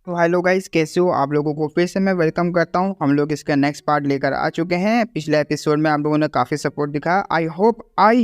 तो hello guys, कैसे हो आप लोगों को फिर से मैं वेलकम करता हूं। हम लोग इसका नेक्स्ट पार्ट लेकर आ चुके हैं। पिछले एपिसोड में आप लोगों ने काफ़ी सपोर्ट दिखाया। आई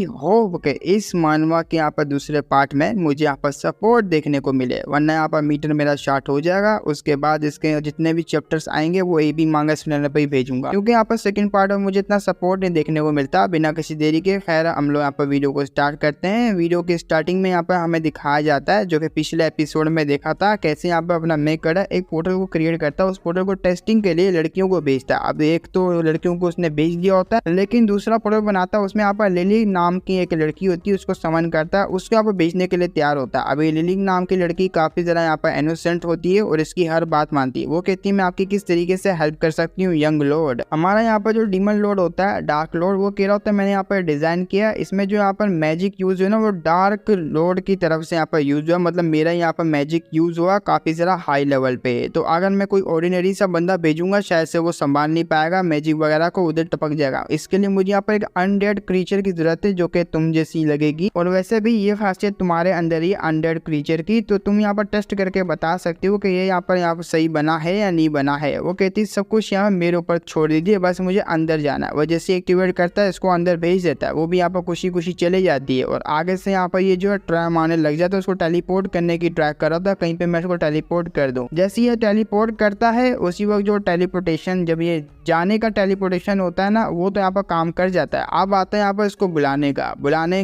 होप कि इस मानवा के यहाँ पर दूसरे पार्ट में मुझे यहाँ पर सपोर्ट देखने को मिले, वरना यहाँ पर मीटर मेरा स्टार्ट हो जाएगा। उसके बाद इसके जितने भी चैप्टर्स आएंगे वो AB मांगा चैनल पर ही भेजूंगा, क्योंकि यहाँ पर सेकंड पार्ट में मुझे इतना सपोर्ट नहीं देखने को मिलता। बिना किसी देरी के खैर हम लोग यहाँ पर वीडियो को स्टार्ट करते हैं। वीडियो की स्टार्टिंग में यहाँ पर हमें दिखाया जाता है, जो कि पिछले एपिसोड में देखा था, कैसे यहाँ पर अपना मेक एक पोर्टल को क्रिएट करता है। उस पोर्टल को टेस्टिंग के लिए लड़कियों को भेजता है। अब एक तो लड़कियों को उसने भेज दिया होता है, लेकिन दूसरा पोर्टल बनाता है, उसमें यहाँ पर लिली नाम की एक लड़की होती है, उसको समन करता है, उसको यहाँ पर भेजने के लिए तैयार होता है। अब ये लिली नाम की लड़की काफी ज्यादा यहाँ पर इनोसेंट होती है और इसकी हर बात मानती है। वो कहती है मैं आपकी किस तरीके से हेल्प कर सकती हूँ यंग लॉर्ड। हमारा यहाँ पर जो डीमन लॉर्ड होता है, डार्क लॉर्ड, वो कह रहा होता है मैंने यहाँ पर डिजाइन किया, इसमें जो यहाँ पर मैजिक यूज हुआ ना वो डार्क लॉर्ड की तरफ से यहाँ पर यूज हुआ, मतलब मेरा यहाँ पर मैजिक यूज हुआ काफी ज्यादा हाई लेवल पे। तो अगर मैं कोई ऑर्डिनरी सा बंदा भेजूंगा शायद से वो संभाल नहीं पाएगा मैजिक वगैरह को, उधर टपक जाएगा। इसके लिए मुझे यहाँ पर एक अनडेड क्रीचर की जरूरत है जो कि तुम जैसी लगेगी, और वैसे भी ये खासियत तुम्हारे अंदर ही अनडेड क्रीचर की, तो तुम यहाँ पर टेस्ट करके बता सकते हो कि ये यहाँ पर सही बना है या नहीं बना है। वो कहती सब कुछ यहाँ मेरे ऊपर छोड़ दीजिए, बस मुझे अंदर जाना है। वो जैसे एक्टिवेट करता है इसको अंदर भेज देता है, वो भी यहाँ पर खुशी खुशी चले जाती है। और आगे से यहाँ पर ये जो है ट्राई मारने लग जाता है, उसको टेलीपोर्ट करने की ट्राई कर रहा था कहीं पे मैं इसको टेलीपोर्ट कर दूं। जैसे ये टेलीपोर्ट करता है उसी वक्त जो टेलीपोर्टेशन, जब ये जाने का टेलीपोर्टेशन होता है ना, वो तो यहाँ पर काम कर जाता है। अब आता है यहाँ पर इसको बुलाने का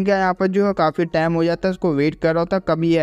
यहाँ पर जो है काफी टाइम हो जाता है, उसको वेट कर रहा होता है कभी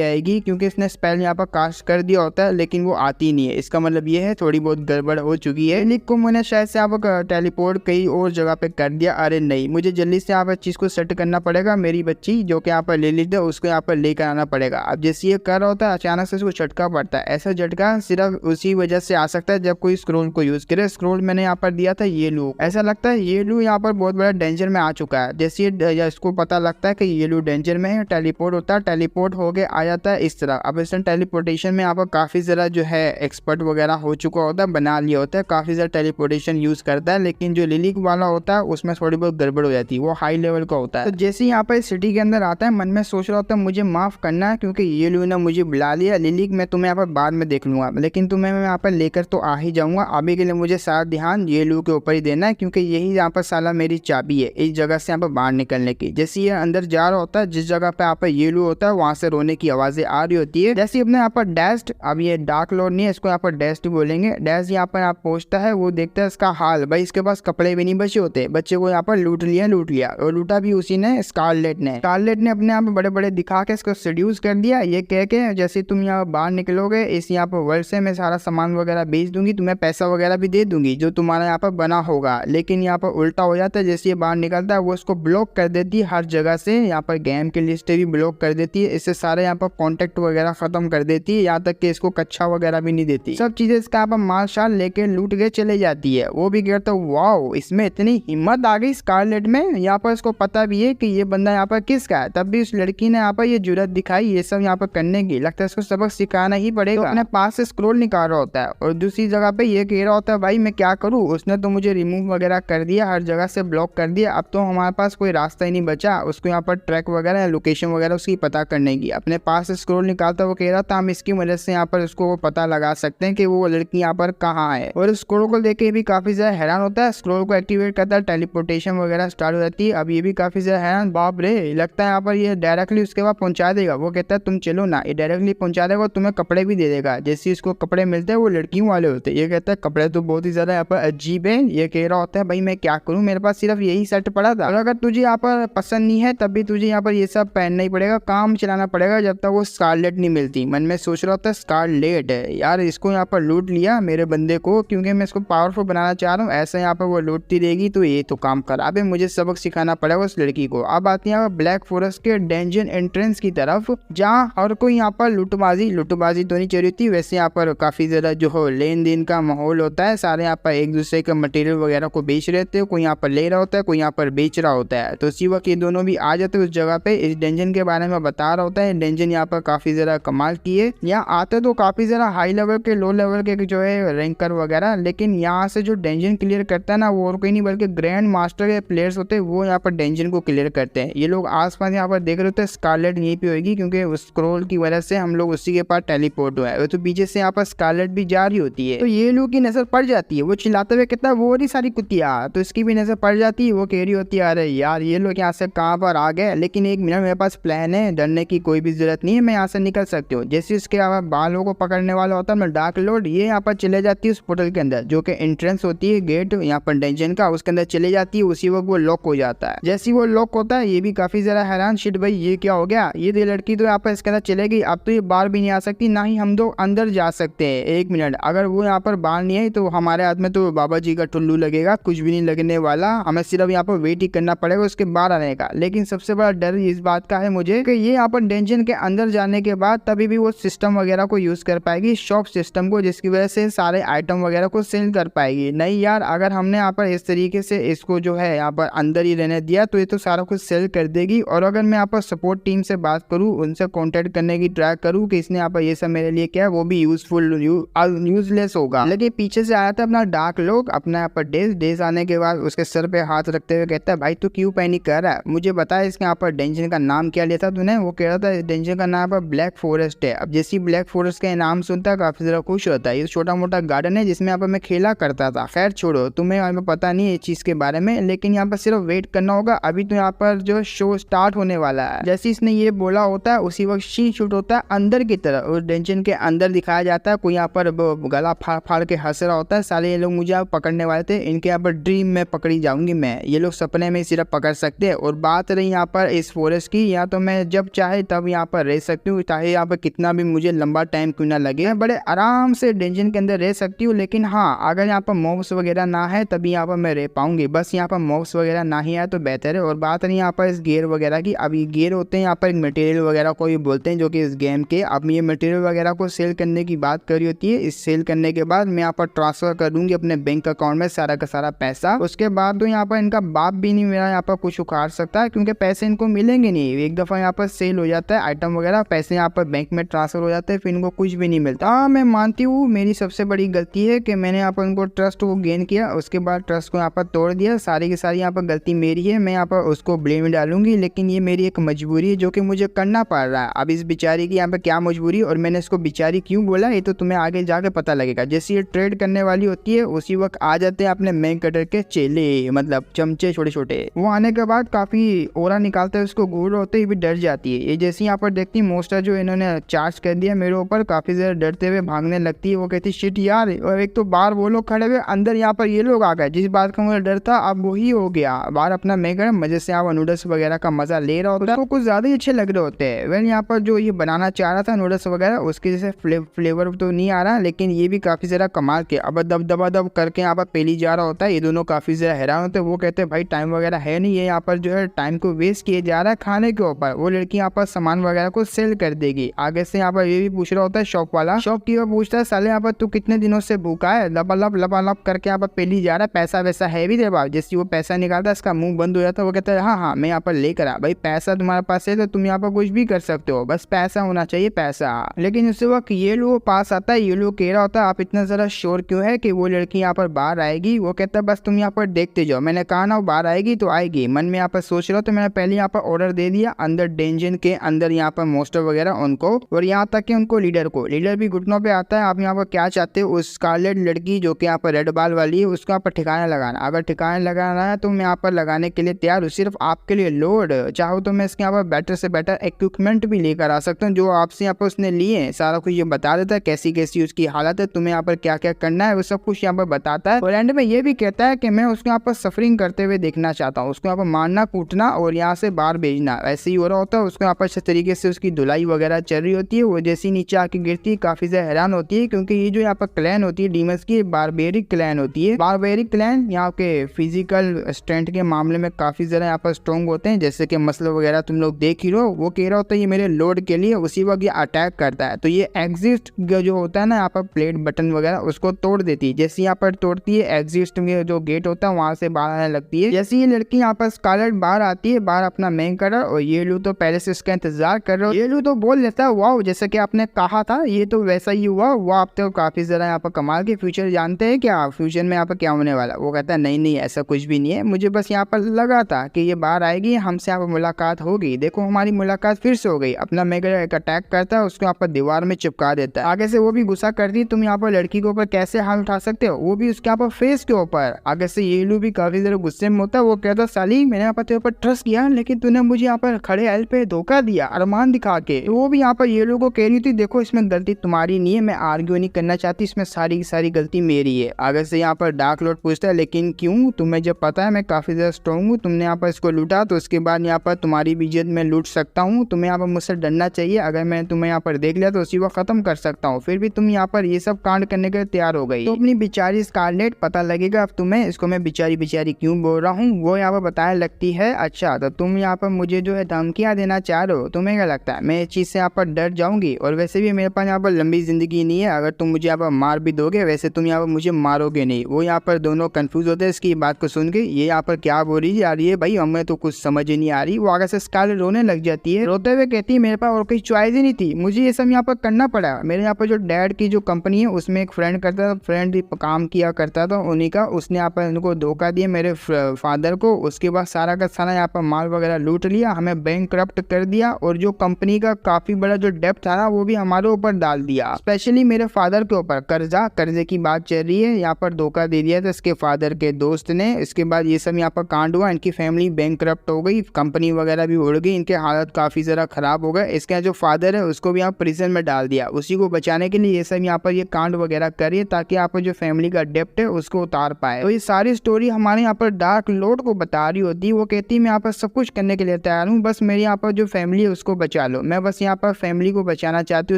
आएगी, क्योंकि इसने स्पेल यहाँ पर कास्ट कर दिया होता है लेकिन वो आती नहीं है। इसका मतलब ये है थोड़ी बहुत गड़बड़ हो चुकी है। लिलिक को मैंने शायद से यहाँ पर टेलीपोर्ट कहीं और जगह पे कर दिया। अरे नहीं, मुझे जल्दी से यहाँ पर चीज को सेट करना पड़ेगा। मेरी बच्ची जो कि यहाँ पर लिलिक है उसको यहाँ पर लेकर आना पड़ेगा। अब जैसे ये कर रहा होता है अचानक से उसको झटका पड़ता है। ऐसा झटका सिर्फ उसी वजह से आ सकता है जब कोई स्क्रोल को यूज करे। स्क्रोल मैंने यहाँ पर दिया था येलू, ऐसा लगता है येलू यहाँ पर बहुत बड़ा डेंजर में आ चुका है। जैसे इसको पता लगता है कि येलू डेंजर में है, टेलीपोर्ट होता है, टेलीपोर्ट होके आ जाता है इस तरह। अब इस टेलीपोर्टेशन में यहाँ पर काफी ज्यादा जो है एक्सपर्ट वगैरह हो चुका होता है, बना लिया होता है, काफी ज्यादा टेलीपोर्टेशन यूज करता है। लेकिन जो लिलिक वाला होता है उसमें थोड़ी बहुत गड़बड़ हो जाती है, वो हाई लेवल का होता है। तो जैसे यहाँ पर सिटी के अंदर आता है, मन में सोच रहा होता है मुझे माफ करना है क्योंकि येलू ने मुझे बुला लिया, लिलिक मैं तुम्हें यहाँ पर बाद में देख लूंगा, लेकिन तुम्हें मैं यहाँ पर लेकर तो आ ही जाऊंगा। अभी के लिए मुझे सारा ध्यान येलू के ऊपर ही देना है, क्योंकि यही यहाँ पर साला मेरी चाबी है इस जगह से यहाँ पर बाहर निकलने की। जैसे ये अंदर जा रहा होता है, जिस जगह पे यहाँ पर येलू होता है वहां से रोने की आवाजें आ रही होती है। जैसे अपने यहाँ पर डैस्ट, अब ये डार्क लॉर्ड नहीं है, इसको यहाँ पर डैस्ट बोलेंगे। डैश यहाँ पर आप पहुंचता है, वो देखता है इसका हाल, भाई इसके पास कपड़े भी नहीं बचे होते, बच्चे को यहाँ पर लूट लिया और लूटा भी उसी ने, स्कारलेट ने अपने यहाँ पे बड़े बड़े दिखा के इसको सेड्यूस कर दिया। ये कह के जैसे तुम यहाँ बाहर निकलोगे इस यहाँ पर वर्ल्ड से, मैं सारा सामान वगैरह बेच दूंगी, तुम्हें पैसा वगैरह भी दे दूंगी जो तुम्हारा यहाँ पर बना होगा। लेकिन यहाँ पर उल्टा हो जाता है, जैसे ये बाहर निकलता है वो उसको ब्लॉक कर देती है हर जगह से। यहाँ पर गेम की लिस्ट भी ब्लॉक कर देती है, इससे सारे यहाँ पर कॉन्टेक्ट वगैरह खत्म कर देती है, यहाँ तक कि इसको कच्चा वगैरह भी नहीं देती। सब चीजें इसका यहाँ पर माल शाल लेके लूट के चले जाती है। वो भी कहता है वाओ, इसमें इतनी हिम्मत आ गई स्कारलेट में। यहाँ पर इसको पता भी है कि ये बंदा यहाँ पर किसका है, तब भी उस लड़की ने यहाँ पर ये जुर्रत दिखाई ये सब यहाँ पर करने की। लगता है इसको सबक सिखाना ही पड़ेगा। तो अपने पास से स्क्रॉल निकाल रहा होता है और दूसरी जगह पे ये कह रहा होता है भाई मैं क्या करूँ, उसने तो मुझे रिमूव वगैरह कर दिया, हर जगह से ब्लॉक कर दिया, अब तो हमारे पास कोई रास्ता ही नहीं बचा उसको यहाँ पर ट्रैक वगैरह या लोकेशन वगैरह उसकी पता करने की। अपने पास से स्क्रॉल निकालता वो कह रहा था हम इसकी मदद से यहाँ पर उसको पता लगा सकते हैं कि वो लड़की यहाँ पर कहाँ है। और स्क्रॉल को देख के भी काफी ज्यादा हैरान होता है। स्क्रॉल को एक्टिवेट करता है, टेलीपोर्टेशन वगैरह स्टार्ट हो जाती है। अब ये भी काफी ज्यादा हैरान, बाप रे, लगता है यहाँ पर ये डायरेक्टली उसके बाद पहुंचा देगा। वो कहता है तुम चलो ना, ये डायरेक्टली पहुंचा देगा, तुम्हें कपड़े भी दे देगा। जैसे इसको कपड़े मिलते हैं वो लड़कियों वाले होते हैं। ये कहता है कपड़े तो बहुत ही ज्यादा यहाँ पर अजीब है। ये कह रहा होता है भाई मैं क्या करूँ, मेरे पास सिर्फ यही सेट पड़ा था, और अगर तुझे यहाँ पर पसंद नहीं है तब भी तुझे यहाँ पर ये सब पहनना ही पड़ेगा, काम चलाना पड़ेगा जब तक वो स्कारलेट नहीं मिलती। मन में सोच रहा होता है स्कारलेट है यार, इसको यहाँ पर लूट लिया मेरे बंदे को, क्योंकि मैं इसको पावरफुल बनाना चाह रहा हूँ। ऐसा यहाँ पर वो लूटती रहेगी तो ये तो काम खराब है, मुझे सबक सिखाना पड़ेगा उस लड़की को। अब आती है ब्लैक फॉरेस्ट के डेंजन एंट्रेंस की तरफ, जहाँ हर कोई यहाँ पर लूटबाजी तो नहीं चाहिए थी, वैसे यहाँ पर काफी ज्यादा जो हो लेन देन का माहौल होता है। सारे यहाँ पर एक दूसरे के मटेरियल वगैरह को बेच रहे थे, कोई यहाँ पर ले रहा होता है, कोई यहाँ पर बेच रहा होता है। तो इसी वक्त ये दोनों भी आ जाते हैं उस जगह पे। इस डेंजन के बारे में बता रहा होता है। डेंजन यहाँ पर काफी ज्यादा कमाल की है। यहाँ आते तो काफी ज्यादा हाई लेवल के, लो लेवल के जो है रैंकर वगैरह, लेकिन यहाँ से जो डेंजन क्लियर करता है ना वो और कोई नहीं बल्कि ग्रैंड मास्टर के प्लेयर्स होते हैं, वो यहाँ पर डेंजन को क्लियर करते हैं। ये लोग आसपास यहाँ पर देख रहे होते हैं, स्कारलेट यहीं पे होगी क्योंकि उस स्क्रॉल की वजह से हम लोग उसी के पास टेलीपोर्ट तो है, वो तो पीछे से यहाँ पर स्कारलेट भी जा रही होती है। तो ये लोग की नजर पड़ जाती है, वो चिल्लाते हुए कहता है वो रही सारी कुतिया, तो इसकी भी नजर पड़ जाती है। वो कह रही होती है अरे यार ये लोग यहाँ से कहाँ पर आ गए, लेकिन एक मिनट मेरे पास प्लान है, डरने की कोई भी जरूरत नहीं है, मैं यहाँ से निकल सकती हूँ। जैसे उसके बालों को पकड़ने वाला होता है मैं डार्क लॉर्ड, ये यहाँ पर चले जाती है उस पोर्टल के अंदर, जो कि एंट्रेंस होती है गेट यहाँ पर डंजन का, उसके अंदर चले जाती है। उसी वक्त वो लॉक हो जाता है। जैसे ही वो लॉक होता है ये भी काफी ज्यादा हैरान, शिट भाई ये क्या हो गया, ये लड़की तो यहाँ पर इसके अंदर चले गई, अब तो ये बाहर भी नहीं आ सकती, ना ही हम लोग अंदर जा सकते हैं। एक मिनट, अगर वो यहाँ पर बाहर नहीं आई तो हमारे हाथ में तो बाबा जी का टुल्लू लगेगा, कुछ भी नहीं लगने वाला, हमें सिर्फ यहाँ पर वेट ही करना पड़ेगा उसके बाहर आने का। लेकिन सबसे बड़ा डर इस बात का है मुझे कि ये यहाँ पर डंजन के अंदर जाने के बाद तभी भी वो सिस्टम वगैरह को यूज कर पाएगी, शॉप सिस्टम को, जिसकी वजह से सारे आइटम वगैरह को सेल कर पाएगी। नहीं यार, अगर हमने यहाँ पर इस तरीके से इसको जो है यहाँ पर अंदर ही रहने दिया तो ये तो सारा कुछ सेल कर देगी। और अगर मैं यहाँ पर सपोर्ट टीम से बात करूँ, उनसे कॉन्टेक्ट करने की ट्राई करूँ कि इसने यहाँ पर ये सब मेरे लिए क्या है, वो भी यूजफुल यूजलेस होगा। लेकिन पीछे से आया था अपना डार्क लॉर्ड, अपना यहाँ पर डेज आने के बाद उसके सर पे हाथ रखते हुए कहता है भाई तू क्यों पैनिक कर रहा है, मुझे बता इसके यहाँ पर डंजन का नाम क्या लिया था तूने। वो कह रहा था डंजन का नाम पर ब्लैक फॉरेस्ट है। अब जैसी ब्लैक फॉरेस्ट का नाम सुनता है काफी ज्यादा खुश होता है। ये छोटा मोटा गार्डन है जिसमें यहाँ पर मैं खेला करता था। खैर छोड़ो, तुम्हें यहाँ पर पता नहीं है इस चीज के बारे में, लेकिन यहाँ पर सिर्फ वेट करना होगा, अभी तो यहाँ पर जो शो स्टार्ट होने वाला है। जैसे इसने ये बोला होता है उसी वक्त शीन शूट होता है अंदर की तरफ, और डंजन के अंदर दिखाया जाता है कोई यहाँ पर गला फाड़ फाड़ के हंस रहा होता है। साले ये लोग मुझे आप पकड़ने वाले थे, इनके यहाँ पर ड्रीम में पकड़ी जाऊंगी मैं, ये लोग सपने में सिर्फ पकड़ सकते हैं। और बात रही यहाँ पर इस फॉरेस्ट की, यहाँ तो मैं जब चाहे तब यहाँ पर रह सकती हूँ, चाहे यहाँ पर कितना भी मुझे लंबा टाइम क्यों ना लगे, मैं बड़े आराम से डंजन के अंदर रह सकती हूँ। लेकिन हाँ, अगर यहाँ पर मॉब्स वगैरह ना है तभी यहाँ पर मैं रह पाऊंगी, बस यहाँ पर मॉब्स वगैरह ना ही आए तो बेहतर है। और बात रही यहाँ पर इस गियर वगैरह की, अब ये गियर होते हैं यहाँ पर मटेरियल वगैरह को भी बोलते हैं जो कि इस गेम के, अब ये मटेरियल वगैरह को सेल करने की बात करी होती है। इस सेल करने के बाद मैं यहाँ पर ट्रांसफर कर दूंगी अपने बैंक अकाउंट में सारा का सारा पैसा। उसके बाद तो यहाँ पर इनका बाप भी नहीं मेरा यहाँ पर कुछ उखाड़ सकता है, क्योंकि पैसे इनको मिलेंगे नहीं। एक दफा यहाँ पर सेल हो जाता है आइटम वगैरह, पैसे यहाँ पर बैंक में ट्रांसफर हो जाते हैं, फिर इनको कुछ भी नहीं मिलता। हाँ मैं मानती हूँ मेरी सबसे बड़ी गलती है कि मैंने यहाँ पर इनको ट्रस्ट को गेन किया, उसके बाद ट्रस्ट को यहाँ पर तोड़ दिया। सारी की सारी यहाँ पर गलती मेरी है, मैं यहाँ पर उसको ब्लेम डालूंगी, लेकिन ये मेरी एक मजबूरी है जो कि मुझे करना पड़ रहा है। अब इस बेचारी की यहाँ पर क्या मजबूरी और मैंने इसको बेचारी क्यों बोला ये तो तुम्हें आगे जाके पता लगेगा। जैसे ये ट्रेड करने वाली होती है उसी वक्त आ जाते हैं अपने मेन कटर के चेले, मतलब चमचे छोटे छोटे। वो आने के बाद काफी ओरा निकालते हैं, उसको घूर होते ही भी डर जाती है। ये जैसे यहाँ पर देखती है मोस्टर जो इन्होंने चार्ज कर दिया मेरे ऊपर, काफी ज्यादा डरते हुए भागने लगती है। वो कहती शिट यार, और एक तो बाहर वो लोग खड़े हुए, अंदर यहाँ पर ये लोग आ गए, जिस बात का मुझे डर था अब वही हो गया। बाहर अपना मेकर मजे से यहाँ नूडल्स वगैरह का मजा ले रहा होता है, तो कुछ ज्यादा ही अच्छे लग रहे होते हैं। वेल यहाँ पर जो ये बनाना चाह रहा था नूडल्स वगैरह, उसके जैसे फ्लेवर तो नहीं आ रहा, लेकिन ये भी काफी ज्यादा कमाल के अब दब करके यहाँ पर पेली जा रहा होता है। ये दोनों काफी ज्यादा हैरान होते हैं। वो कहते हैं भाई टाइम वगैरह है नहीं, ये यहाँ पर जो है टाइम को वेस्ट किए जा रहा है खाने के ऊपर। वो लड़की यहाँ पर सामान वगैरह को सेल कर देगी। आगे से यहाँ पर ये भी पूछ रहा होता है शॉप वाला, शॉपकीपर पूछता है साले यहाँ पर तू कितने दिनों से भूखा है, लबालब करके यहाँ पर पेली जा रहा है, पैसा वैसा है भी तेरे पास। जैसे वो पैसा निकालता है इसका मुंह बंद हो जाता है। वो कहता है हाँ मैं यहाँ पर लेकर आ, भाई पैसा तुम्हारे पास है तो तुम यहाँ पर कुछ भी कर सकते हो, बस पैसा होना चाहिए पैसा। लेकिन उस वक्त ये लोग पास आता है, ये लोग कह रहा होता है आप इतना जरा श्योर क्यों है कि वो लड़की यहाँ पर बाहर आएगी। वो कहता है बस तुम यहाँ पर देखते जाओ, मैंने कहा ना वो बाहर आएगी तो आएगी। मन में यहाँ पर सोच रहा हूँ तो मैंने पहले यहाँ पर ऑर्डर दे दिया अंदर डंजन के अंदर यहाँ पर मोस्टर वगैरह उनको, और यहाँ तक कि उनको लीडर भी घुटनों पे आता है। आप यहाँ पर क्या चाहते हो, उस स्कारलेट लड़की जो कि यहाँ पर रेड बाल वाली है उसको यहाँ पर ठिकाना लगाना, अगर ठिकाना लगाना है तो मैं यहाँ पर लगाने के लिए तैयार हूँ, सिर्फ आपके लिए लोड। चाहो तो मैं इसके यहाँ पर बेटर से बेटर इक्विपमेंट भी लेकर आ सकता हूँ जो आपसे यहाँ पर उसने लिए, सारा कुछ ये बता देता है कैसी कैसी उसकी हालत है, तुम्हें यहाँ पर क्या क्या करना है वो सब कुछ यहाँ पर बताता है। और एंड में ये भी कहता है कि मैं उसको यहाँ पर सफरिंग करते हुए देखना चाहता हूँ, उसको यहाँ पर मारना कूटना और यहाँ से बाहर भेजना, ऐसे ही हो रहा होता है। उसको यहाँ पर अच्छे तरीके से उसकी धुलाई वगैरह चल रही होती है। वो जैसी नीचे आके गिरती है काफी ज्यादा हैरान होती है, क्योंकि ये जो यहाँ पर क्लैन होती है डीमंस की, बारबेरिक क्लैन होती है। बारबेरिक क्लैन यहाँ के फिजिकल स्ट्रेंथ के मामले में काफी ज्यादा यहाँ पर स्ट्रॉन्ग होते हैं, जैसे कि मसल वगैरह तुम लोग देख ही रहो। वो कह रहा होता है ये मेरे लोड के लिए, उसी वक्त ये अटैक करता है तो ये एग्जिस्ट जो होता है ना यहाँ पर प्लेट बटन वगैरह उसको तोड़ देती है। जैसे यहाँ पर तोड़ती है एग्जिस्ट में जो गेट होता है वहां से बाहर आने लगती है। जैसे ये लड़की यहाँ पर स्कारलेट बाहर आती है, बाहर अपना मेन कलर, और ये लू तो पहले से इसका इंतजार कर रहे हो। ये लू तो बोल लेता है वाओ जैसे कि आपने कहा था ये तो वैसा ही हुआ, वो आप तो काफी ज्यादा यहाँ पर कमाल के फ्यूचर जानते हैं क्या, फ्यूचर में यहाँ पर क्या होने वाला। वो कहता है नहीं ऐसा कुछ भी नहीं है, मुझे बस यहाँ पर लगा था कि ये बाहर आएगी, हमसे यहाँ पर मुलाकात होगी, देखो हमारी मुलाकात फिर से हो गई। अपना मेगा एक अटैक करता है, उसको यहाँ पर दीवार कार में चिपका देता है। आगे से वो भी गुस्सा करती है, तुम यहाँ पर लड़की के ऊपर कैसे हाथ उठा सकते हो, वो भी उसके यहाँ पर फेस के ऊपर। आगे से येलू भी काफी ज्यादा गुस्से में होता है। वो कहता साली मैंने यहाँ पर तेरे ऊपर ट्रस्ट किया लेकिन तूने मुझे यहाँ पर खड़े एल पे धोखा दिया अरमान दिखा के। तो वो भी यहाँ पर येलू को कह रही थी देखो इसमें गलती तुम्हारी नहीं है, मैं आर्ग्यू नहीं करना चाहती, इसमें सारी की सारी गलती मेरी है। आगे से यहाँ पर डार्क लॉर्ड पूछता है लेकिन क्यों, तुम्हें जब पता है मैं काफी ज्यादा स्ट्रॉन्ग हूँ, तुमने यहाँ पर इसको लूटा तो उसके बाद यहाँ पर तुम्हारी भी इज्जत में लूट सकता हूँ, तुम्हें यहाँ पर मुझसे डरना चाहिए, अगर मैं तुम्हें यहाँ पर देख लिया तो उसी वक्त खत्म कर सकता हूँ, फिर भी तुम यहाँ पर ये सब कांड करने के लिए तैयार हो गई। तो अपनी बेचारी स्कारलेट पता लगेगा अब तुम्हें, इसको मैं बेचारी बेचारी क्यों बोल रहा हूँ, वो यहाँ पर बताने लगती है अच्छा तो तुम यहाँ पर मुझे जो है धमकियाँ देना चाह रहे हो, तुम्हें क्या लगता है मैं इस चीज से यहाँ पर डर जाऊंगी, और वैसे भी मेरे पास यहाँ पर लंबी जिंदगी नहीं है, अगर तुम मुझे यहाँ पर मार भी दोगे वैसे तुम यहाँ पर मुझे मारोगे नहीं। वो यहाँ पर दोनों कंफ्यूज होते हैं इसकी बात को सुन के, ये यहाँ पर क्या बोल रही आ रही है भाई, हमें तो कुछ समझ ही नहीं आ रही। वो आगे से स्कारलेट रोने लग जाती है, रोते हुए कहती है मेरे पास और कोई चॉइस ही नहीं थी, मुझे ये सब यहाँ पर करना पड़ा। मेरे यहाँ पर जो डैड की जो कंपनी है उसमें एक फ्रेंड करता था, फ्रेंड काम किया करता था उन्हीं का, उसने यहाँ पर उनको धोखा दिया मेरे फादर को, उसके बाद सारा का सारा यहाँ पर माल वगैरह लूट लिया, हमें बैंकक्रप्ट कर दिया, और जो कंपनी का काफी बड़ा जो डेब्ट था ना वो भी हमारे ऊपर डाल दिया, स्पेशली मेरे फादर के ऊपर कर्जे की बात चल रही है, यहाँ पर धोखा दे दिया था इसके फादर के दोस्त ने। इसके बाद ये सब यहाँ पर कांड हुआ, इनकी फैमिली बैंकक्रप्ट हो गई, कंपनी वगैरह भी उड़ गई, इनके हालत काफी ज्यादा खराब हो गए। इसके जो फादर है उसको भी यहाँ प्रिजन में डाल दिया, उसी को बचाने के लिए ये सब यहाँ पर ये कांड वगैरह करिए ताकि यहाँ पर जो फैमिली का डेब्ट है उसको उतार पाए। तो ये सारी स्टोरी हमारे यहाँ पर डार्क लॉर्ड को बता रही होती है, वो कहती है मैं यहाँ पर सब कुछ करने के लिए तैयार हूँ, बस मेरे यहाँ पर जो फैमिली है उसको बचा लो, मैं बस यहाँ पर फैमिली को बचाना चाहती हूँ,